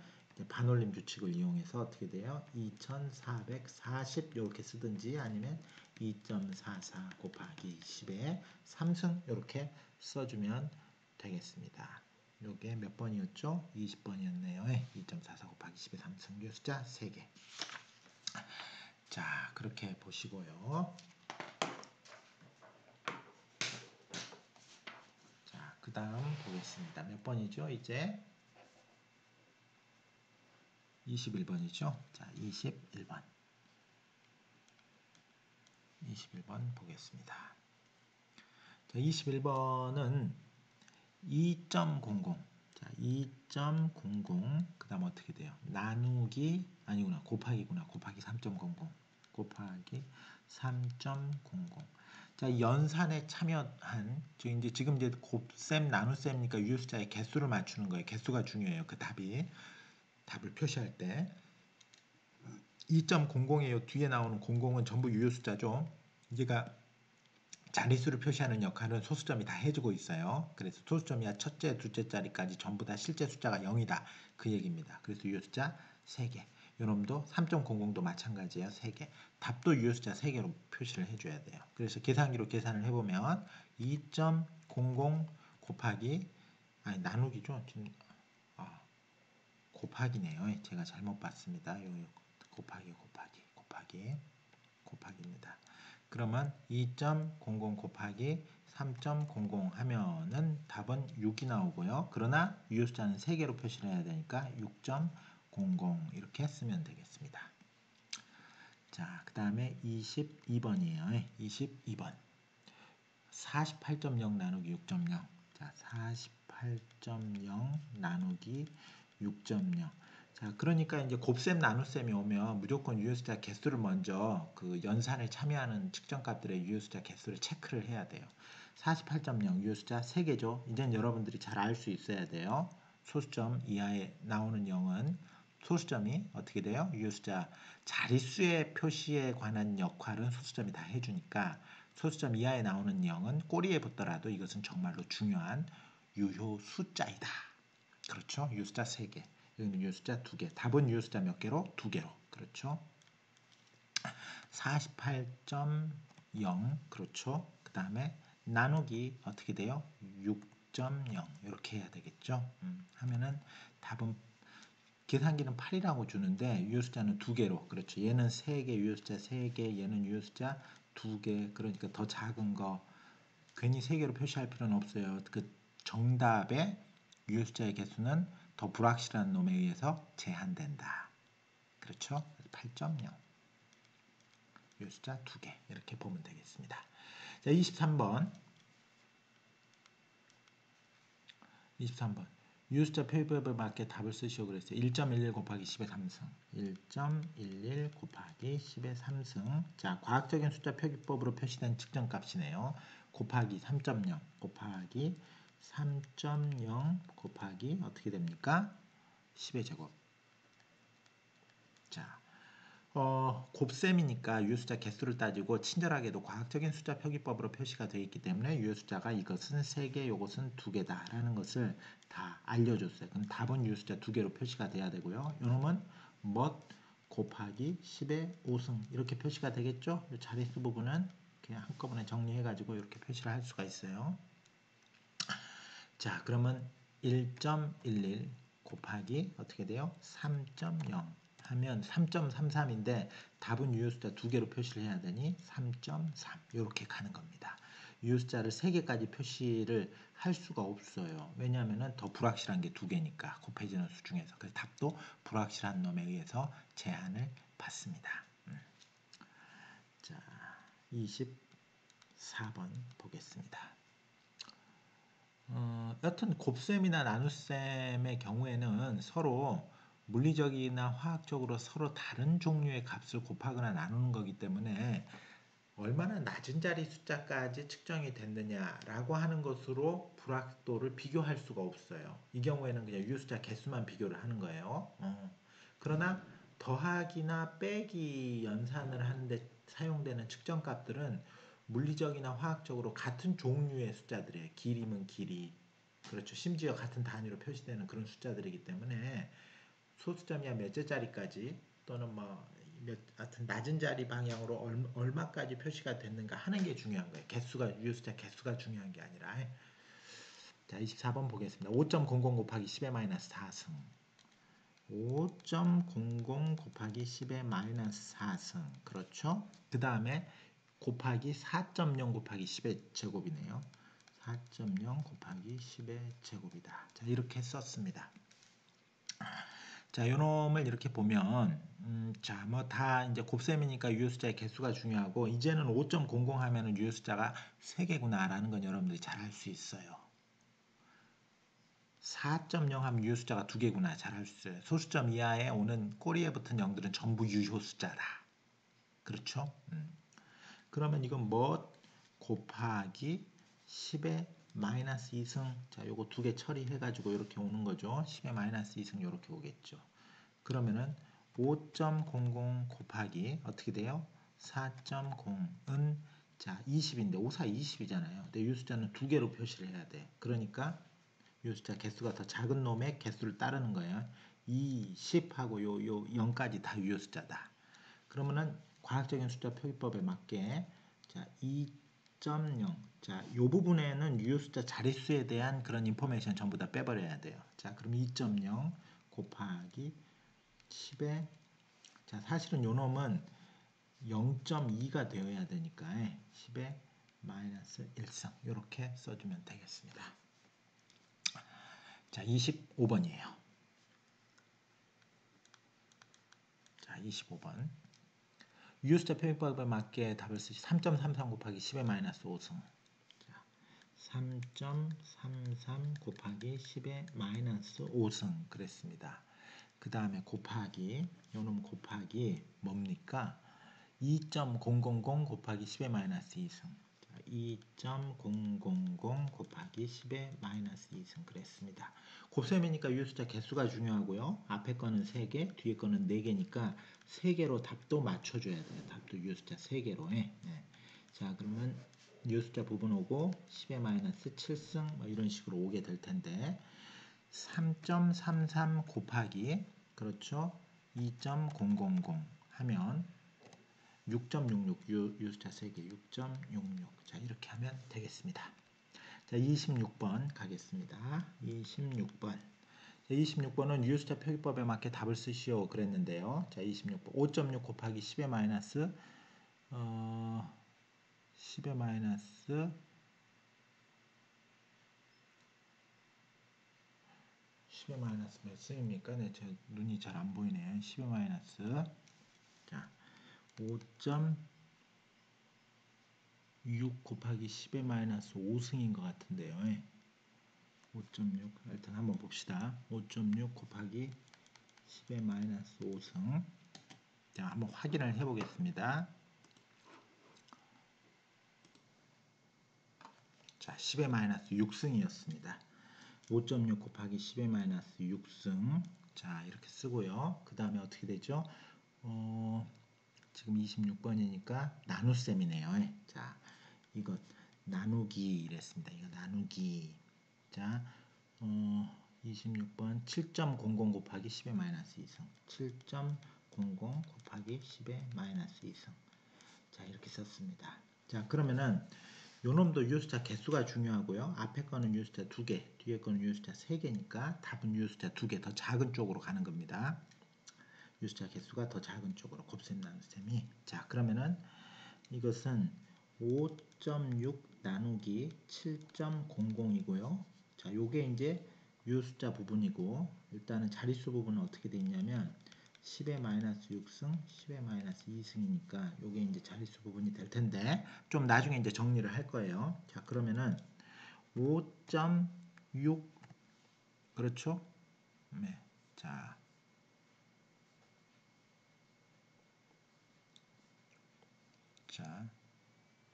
반올림 규칙을 이용해서 어떻게 돼요? 2440 이렇게 쓰든지 아니면 2.44 곱하기 10의 3승 이렇게 써주면 되겠습니다. 요게 몇 번이었죠? 20번이었네요. 2.44 곱하기 10의 3승 숫자 3개. 자, 그렇게 보시고요. 자, 그 다음 보겠습니다. 몇 번이죠? 이제 21번이죠? 자, 21번. 21번 보겠습니다. 자, 21번은 2.00. 자, 2.00. 그 다음 어떻게 돼요? 나누기, 아니구나. 곱하기구나. 곱하기 3.00. 곱하기 3.00. 자, 연산에 참여한, 지금 이제 곱셈, 나눗셈이니까 유효숫자의 개수를 맞추는 거예요. 개수가 중요해요. 그 답이. 답을 표시할 때. 2.00이에요. 뒤에 나오는 00은 전부 유효숫자죠. 얘가 자릿수를 표시하는 역할은 소수점이 다 해주고 있어요. 그래서 소수점이야 첫째, 둘째 자리까지 전부 다 실제 숫자가 0이다. 그 얘기입니다. 그래서 유효숫자 3개. 요놈도 3.00도 마찬가지예요. 3개. 답도 유효숫자 3개로 표시를 해줘야 돼요. 그래서 계산기로 계산을 해보면 2.00 곱하기 아니 나누기죠. 지금 곱하기네요. 제가 잘못 봤습니다. 곱하기입니다. 그러면 2.00 곱하기 3.00 하면은 답은 6이 나오고요. 그러나 유효숫자는 3개로 표시를 해야 되니까 6.00 이렇게 쓰면 되겠습니다. 자, 그 다음에 22번이에요. 22번. 48.0 나누기 6.0. 자, 48.0 나누기 6.0. 자, 그러니까 이제 곱셈 나눗셈이 오면 무조건 유효숫자 개수를 먼저 그 연산에 참여하는 측정값들의 유효숫자 개수를 체크를 해야 돼요. 48.0 유효숫자 3개죠. 이젠 여러분들이 잘 알 수 있어야 돼요. 소수점 이하에 나오는 0은 소수점이 어떻게 돼요? 유효숫자 자릿수의 표시에 관한 역할은 소수점이 다 해주니까 소수점 이하에 나오는 0은 꼬리에 붙더라도 이것은 정말로 중요한 유효 숫자이다. 그렇죠? 유효숫자 3개. 여기는 유효숫자 2개. 답은 유효숫자 몇 개로? 2개로. 그렇죠? 48.0 그렇죠? 그 다음에 나누기 어떻게 돼요? 6.0 이렇게 해야 되겠죠? 하면은 답은 계산기는 8이라고 주는데 유효숫자는 2개로 그렇죠. 얘는 3개 유효숫자 3개 얘는 유효숫자 2개 그러니까 더 작은 거 괜히 3개로 표시할 필요는 없어요. 그 정답의 유효숫자의 개수는 더 불확실한 놈에 의해서 제한된다. 그렇죠? 8.0 유효숫자 2개 이렇게 보면 되겠습니다. 자, 23번 유효숫자 표기법에 맞게 답을 쓰시오 그랬어요. 1.11 곱하기 10의 3승 1.11 곱하기 10의 3승 자, 과학적인 숫자 표기법으로 표시된 측정값이네요. 곱하기 3.0 곱하기 3.0 곱하기 어떻게 됩니까? 10의 제곱 자, 곱셈이니까 유효숫자 개수를 따지고 친절하게도 과학적인 숫자 표기법으로 표시가 되어 있기 때문에 유효숫자가 이것은 3개, 이것은 2개다 라는 것을 다 알려줬어요. 그럼 답은 유효숫자 2개로 표시가 돼야 되고요. 이놈은 몇 곱하기 10의 5승 이렇게 표시가 되겠죠? 이 자릿수 부분은 그냥 한꺼번에 정리해가지고 이렇게 표시를 할 수가 있어요. 자, 그러면 1.11 곱하기 어떻게 돼요? 3.0 하면 3.33인데 답은 유효숫자 2개로 표시를 해야 되니 3.3 이렇게 가는 겁니다. 유효숫자를 3개까지 표시를 할 수가 없어요. 왜냐하면 더 불확실한 게 2개니까 곱해지는 수 중에서. 그래서 답도 불확실한 놈에 의해서 제한을 받습니다. 자, 24번 보겠습니다. 여튼 곱셈이나 나눗셈의 경우에는 서로 물리적이나 화학적으로 서로 다른 종류의 값을 곱하거나 나누는 거기 때문에 얼마나 낮은 자리 숫자까지 측정이 됐느냐라고 하는 것으로 불확도를 비교할 수가 없어요. 이 경우에는 그냥 유효숫자 개수만 비교를 하는 거예요. 그러나 더하기나 빼기 연산을 하는데 사용되는 측정값들은 물리적이나 화학적으로 같은 종류의 숫자들이에요. 길이면 길이. 그렇죠. 심지어 같은 단위로 표시되는 그런 숫자들이기 때문에 소수점이야 몇째 자리까지 또는 하여튼 낮은 자리 방향으로 얼마까지 표시가 됐는가 하는 게 중요한 거예요. 개수가 유효숫자 개수가 중요한 게 아니라. 자, 24번 보겠습니다. 5.00 곱하기 10의 마이너스 4승 5.00 곱하기 10의 마이너스 4승 그렇죠? 그 다음에 곱하기 4.0 곱하기 10의 제곱이네요. 4.0 곱하기 10의 제곱이다. 자, 이렇게 썼습니다. 자, 요놈을 이렇게 보면 자, 뭐 다 이제 곱셈이니까 유효숫자의 개수가 중요하고 이제는 5.00 하면은 유효숫자가 3개구나라는 건 여러분들이 잘 알 수 있어요. 4.0 하면 유효숫자가 2개구나 잘 알 수 있어요. 소수점 이하에 오는 꼬리에 붙은 0들은 전부 유효숫자다. 그렇죠? 그러면 이건 뭐 곱하기 10의 마이너스 2승 자, 요거 2개 처리해가지고 이렇게 오는 거죠. 10의 마이너스 2승 이렇게 오겠죠. 그러면은 5.00 곱하기 어떻게 돼요? 4.0은 자 20인데 5, 4, 20이잖아요. 근데 유효숫자는 2개로 표시를 해야 돼. 그러니까 유효숫자 개수가 더 작은 놈의 개수를 따르는 거예요. 2, 10하고 요 0까지 다 유효숫자다. 그러면은 과학적인 숫자 표기법에 맞게 자 2.0 자, 요 부분에는 유효숫자 자릿수에 대한 그런 인포메이션 전부 다 빼버려야 돼요. 자, 그럼 2.0 곱하기 10에 자, 사실은 요 놈은 0.2가 되어야 되니까 10의 마이너스 1승 이렇게 써주면 되겠습니다. 자, 25번이에요. 자, 25번 유효숫자 표기법에 맞게 답을 쓰시 3.33 곱하기 10의 마이너스 5승 3.33 곱하기 10의 마이너스 5승 그랬습니다. 그 다음에 곱하기 요놈 곱하기 뭡니까? 2.000 곱하기 10의 마이너스 2승 2.000 곱하기 10의 마이너스 2승 그랬습니다. 곱셈이니까 유효숫자 개수가 중요하고요. 앞에 거는 3개, 뒤에 거는 4개니까 3개로 답도 맞춰줘야 돼요. 답도 유효숫자 3개로 해. 네. 자, 그러면 이 숫자 부분 오고 10의 마이너스 7승 뭐 이런 식으로 오게 될 텐데 3.33 곱하기 그렇죠? 2.000 하면 6.66 요 숫자 3개 6.66 자 이렇게 하면 되겠습니다. 자 26번 가겠습니다. 26번 26번은 유효수자 표기법에 맞게 답을 쓰시오 그랬는데요. 자 26번 5.6 곱하기 10의 마이너스 10의 마이너스 10의 마이너스 몇 승입니까? 네, 제 눈이 잘 안 보이네요. 10의 마이너스 자 5.6 곱하기 10의 마이너스 5승인 것 같은데요. 5.6 일단 한번 봅시다. 5.6 곱하기 10의 마이너스 5승 자 한번 확인을 해보겠습니다. 자 10의 마이너스 6승이었습니다. 5.6 곱하기 10의 마이너스 6승 자 이렇게 쓰고요. 그 다음에 어떻게 되죠? 지금 26번이니까 나눗셈이네요. 자 이것 나누기 이랬습니다. 이거 나누기 자 26번 7.00 곱하기 10의 마이너스 2승 7.00 곱하기 10의 마이너스 2승 자 이렇게 썼습니다. 자 그러면은 요놈도 유효수자 개수가 중요하고요. 앞에 거는 유효수자 2개 뒤에 거는 유효수자 3개니까 답은 유효수자 2개 더 작은 쪽으로 가는 겁니다. 유효수자 개수가 더 작은 쪽으로 곱셈 나눗셈이 자 그러면은 이것은 5.6 나누기 7.00이고요. 자 요게 이제 유효수자 부분이고 일단은 자릿수 부분은 어떻게 돼 있냐면 10의 마이너스 6승, 10의 마이너스 2승이니까 요게 이제 자릿수 부분이 될 텐데 좀 나중에 이제 정리를 할 거예요. 자, 그러면은 5.6 그렇죠? 네. 자. 자.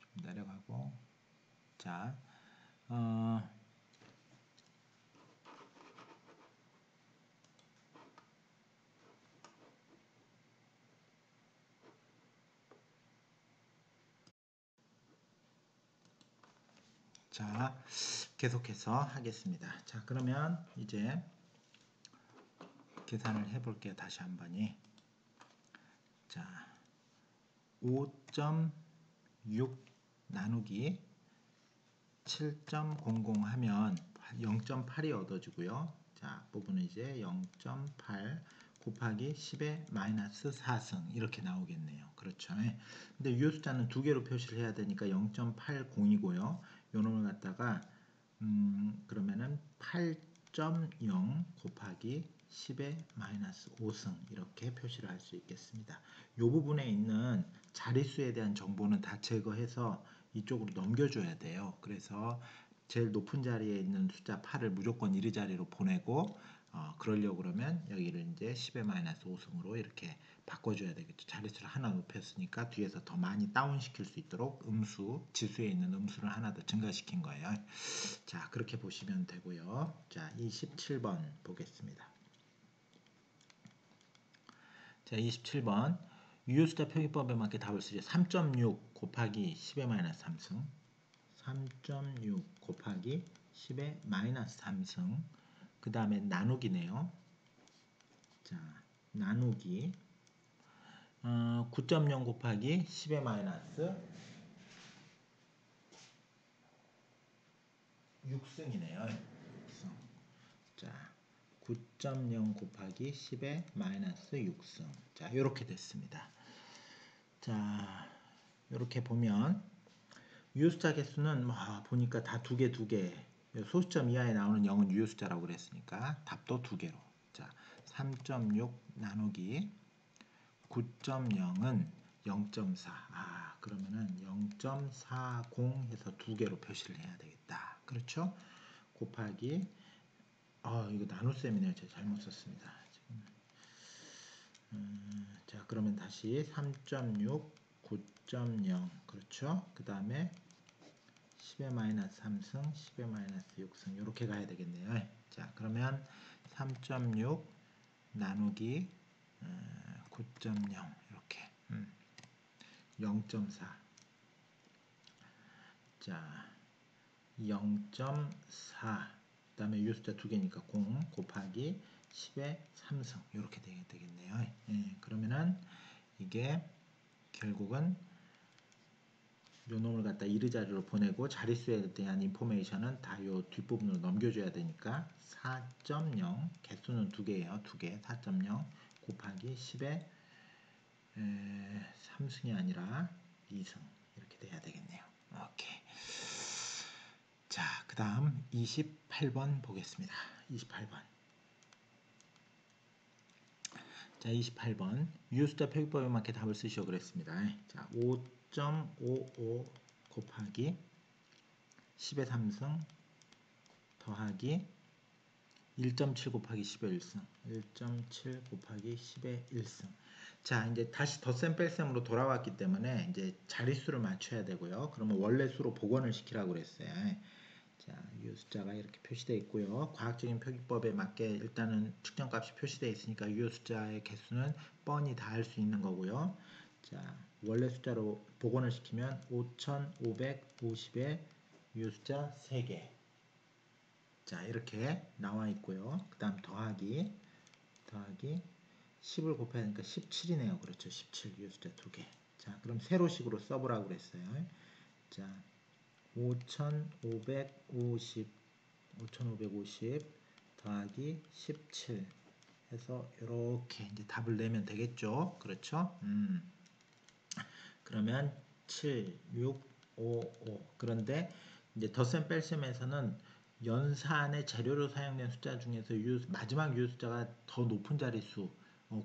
좀 내려가고 자. 자, 계속해서 하겠습니다. 자, 그러면 이제 계산을 해볼게요. 다시 한 번이. 자, 5.6 나누기 7.00 하면 0.8이 얻어지고요. 자, 부분은 이제 0.8 곱하기 10의 마이너스 4승 이렇게 나오겠네요. 그렇죠. 근데 유효수자는 두 개로 표시를 해야 되니까 0.80이고요. 요 놈을 갖다가 그러면은 8.0 곱하기 10의 마이너스 5승 이렇게 표시를 할 수 있겠습니다. 이 부분에 있는 자릿수에 대한 정보는 다 제거해서 이쪽으로 넘겨줘야 돼요. 그래서 제일 높은 자리에 있는 숫자 8을 무조건 이리 자리로 보내고 그러려고 그러면 여기를 이제 10의 마이너스 5승으로 이렇게 바꿔줘야 되겠죠. 자릿수를 하나 높였으니까 뒤에서 더 많이 다운시킬 수 있도록 음수, 지수에 있는 음수를 하나 더 증가시킨 거예요. 자, 그렇게 보시면 되고요. 자, 27번 보겠습니다. 자, 27번 유효수자 표기법에 맞게 답을 쓰죠. 3.6 곱하기 10의 마이너스 3승 3.6 곱하기 10의 마이너스 3승 그 다음에 나누기네요. 자, 나누기 9.0 곱하기 10의 마이너스 6승이네요. 6승. 자, 9.0 곱하기 10의 마이너스 6승. 자, 이렇게 됐습니다. 자, 이렇게 보면 유효수자 개수는 보니까 다 두 개. 소수점 이하에 나오는 0은 유효수자라고 그랬으니까 답도 두 개로. 자, 3.6 나누기 9.0은 0.4. 그러면은 0.40 해서 두 개로 표시를 해야 되겠다. 그렇죠? 곱하기 이거 나눗셈이네요. 제가 잘못 썼습니다. 지금. 자, 그러면 다시 3.6 9.0 그렇죠? 그 다음에 10의 마이너스 3승, 10의 마이너스 6승 이렇게 가야 되겠네요. 자, 그러면 3.6 나누기 9.0 이렇게 0.4 자, 0.4 그 다음에 유효숫자 두 개니까 0 곱하기 10의 3승 이렇게 되겠네요. 예, 그러면은 이게 결국은 요 놈을 갖다 이르 자리로 보내고 자릿수에 대한 인포메이션은 다 요 뒷부분으로 넘겨줘야 되니까 4.0 개수는 두 개예요. 두 개 4.0 곱하기 10의 3승이 아니라 2승 이렇게 돼야 되겠네요. 오케이. 자, 그 다음 28번 보겠습니다. 28번. 자, 28번 유효숫자 표기법에 맞게 답을 쓰시오 그랬습니다. 자, 5.55 곱하기 10의 3승 더하기 1.7 곱하기 10의 1승 1.7 곱하기 10의 1승. 자, 이제 다시 덧셈 뺄셈으로 돌아왔기 때문에 이제 자릿수를 맞춰야 되고요. 그러면 원래 수로 복원을 시키라고 그랬어요. 자, 유효숫자가 이렇게 표시되어 있고요. 과학적인 표기법에 맞게 일단은 측정값이 표시되어 있으니까 유효숫자의 개수는 뻔히 다 할 수 있는 거고요. 자, 원래 숫자로 복원을 시키면 5550의 유효숫자 3개. 자, 이렇게 나와 있고요. 그 다음 더하기 10을 곱해야 하니까 17이네요. 그렇죠. 17 유효숫자 2개. 자, 그럼 세로식으로 써보라고 그랬어요. 자, 5550 더하기 17 해서 이렇게 이제 답을 내면 되겠죠. 그렇죠? 그러면 7, 6, 5, 5. 그런데 이제 덧셈 뺄셈에서는 연산의 재료로 사용된 숫자 중에서 마지막 유효 숫자가 더 높은 자릿수,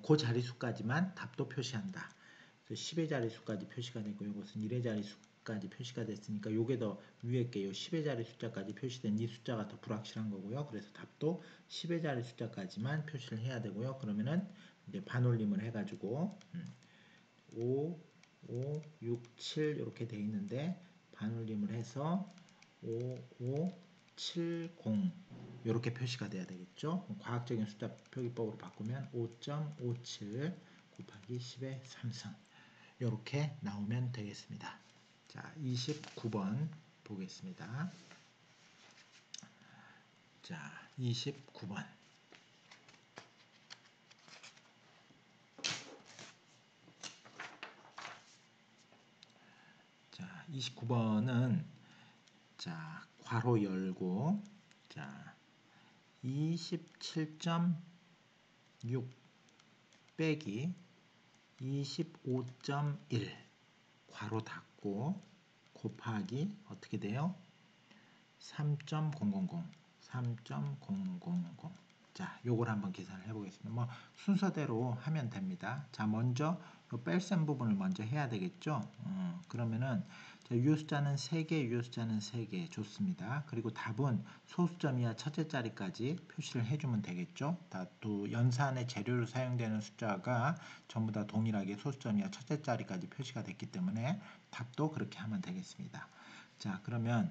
그 자릿수까지만 답도 표시한다. 그래서 10의 자릿수까지 표시가 되고 이것은 1의 자릿수까지 표시가 됐으니까 요게 더 위에 게요 10의 자리 숫자까지 표시된 이 숫자가 더 불확실한 거고요. 그래서 답도 10의 자리 숫자까지만 표시를 해야 되고요. 그러면은 이제 반올림을 해가지고 5, 5, 6, 7 이렇게 돼 있는데 반올림을 해서 5, 5, 7, 0 이렇게 표시가 돼야 되겠죠. 과학적인 숫자 표기법으로 바꾸면 5.57 곱하기 10의 3승 이렇게 나오면 되겠습니다. 자, 29번 보겠습니다. 자, 29번. 자, 29번은 자, 괄호 열고 자, 27.6 빼기 25.1 괄호 닫고 곱하기 어떻게 돼요? 3.000 자, 요걸 한번 계산을 해보겠습니다. 뭐 순서대로 하면 됩니다. 자, 먼저 요 뺄셈 부분을 먼저 해야 되겠죠. 그러면은 유효숫자는 3개, 유효숫자는 3개 좋습니다. 그리고 답은 소수점 이하 첫째 자리까지 표시를 해주면 되겠죠. 또 연산의 재료로 사용되는 숫자가 전부 다 동일하게 소수점 이하 첫째 자리까지 표시가 됐기 때문에 답도 그렇게 하면 되겠습니다. 자, 그러면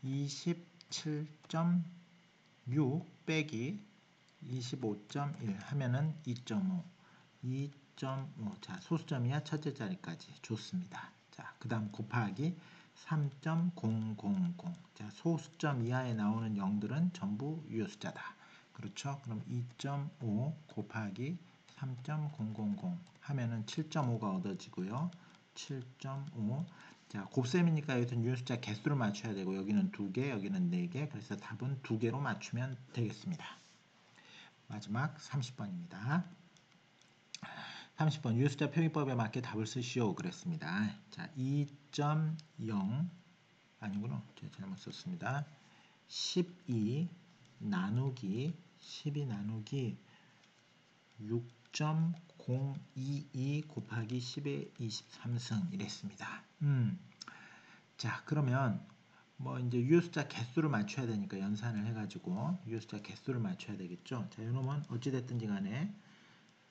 27.6 빼기 25.1 하면은 2.5 자, 소수점 이하 첫째 자리까지 좋습니다. 자, 그 다음 곱하기 3.000 자, 소수점 이하에 나오는 0들은 전부 유효숫자다. 그렇죠? 그럼 2.5 곱하기 3.000 하면은 7.5가 얻어지고요. 7.5 자, 곱셈이니까 여기서 유효숫자 개수를 맞춰야 되고 여기는 2개, 여기는 4개. 그래서 답은 2개로 맞추면 되겠습니다. 마지막 30번입니다. 30번 유효숫자 표기법에 맞게 답을 쓰시오 그랬습니다. 자, 2.0 아니구나. 제가 잘못 썼습니다. 12 나누기 6.022 곱하기 10의 23승 이랬습니다. 자, 그러면 뭐 이제 유효숫자 개수를 맞춰야 되니까 연산을 해가지고 유효숫자 개수를 맞춰야 되겠죠. 자, 요놈은 어찌됐든지 간에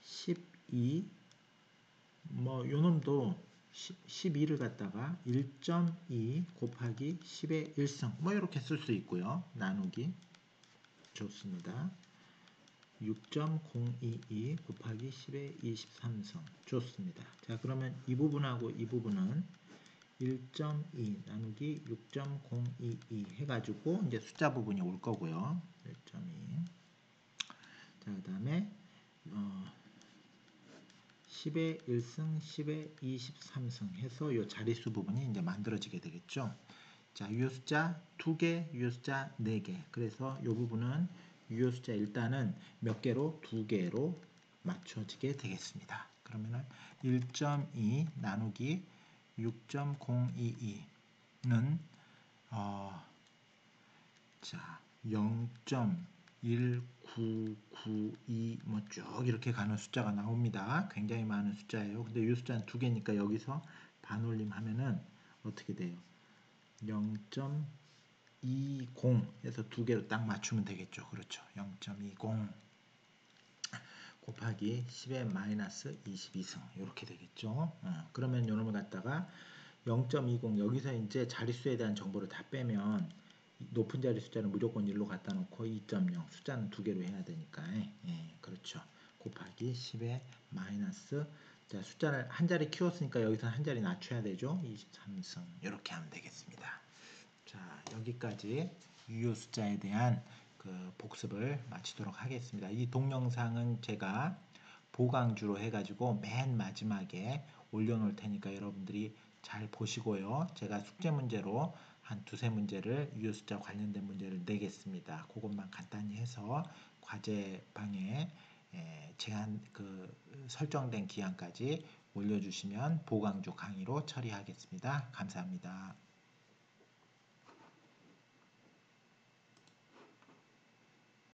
12 뭐 요놈도 12를 갖다가 1.2 곱하기 10의 1승 뭐 이렇게 쓸 수 있고요. 나누기 좋습니다. 6.022 곱하기 10의 23승 좋습니다. 자, 그러면 이 부분하고 이 부분은 1.2 나누기 6.022 해가지고 이제 숫자 부분이 올 거고요. 1.2. 자, 그 다음에 10의 1승, 10의 23승 해서 이 자릿수 부분이 이제 만들어지게 되겠죠. 자, 유효 숫자 2개, 유효 숫자 4개. 그래서 이 부분은 유효 숫자 일단은 몇 개로? 2개로 맞춰지게 되겠습니다. 그러면은 1.2 나누기 6.022는 자, 0.1992 뭐 쭉 이렇게 가는 숫자가 나옵니다. 굉장히 많은 숫자예요. 근데 이 숫자는 2개니까 여기서 반올림 하면은 어떻게 돼요? 0.20에서 2개로 딱 맞추면 되겠죠. 그렇죠. 0.20 곱하기 10의 마이너스 22승 이렇게 되겠죠. 그러면 요놈을 갖다가 0.20 여기서 이제 자릿수에 대한 정보를 다 빼면 높은 자리 숫자는 무조건 1로 갖다 놓고 2.0 숫자는 2개로 해야 되니까 그렇죠. 곱하기 10의 마이너스 자 숫자를 한 자리 키웠으니까 여기서 한 자리 낮춰야 되죠. 23승 이렇게 하면 되겠습니다. 자 여기까지 유효 숫자에 대한 그 복습을 마치도록 하겠습니다. 이 동영상은 제가 보강주로 해가지고 맨 마지막에 올려놓을 테니까 여러분들이 잘 보시고요. 제가 숙제 문제로 한 두세 문제를 유효 숫자 관련된 문제를 내겠습니다. 그것만 간단히 해서 과제방에 제한 그 설정된 기한까지 올려주시면 보강주 강의로 처리하겠습니다. 감사합니다.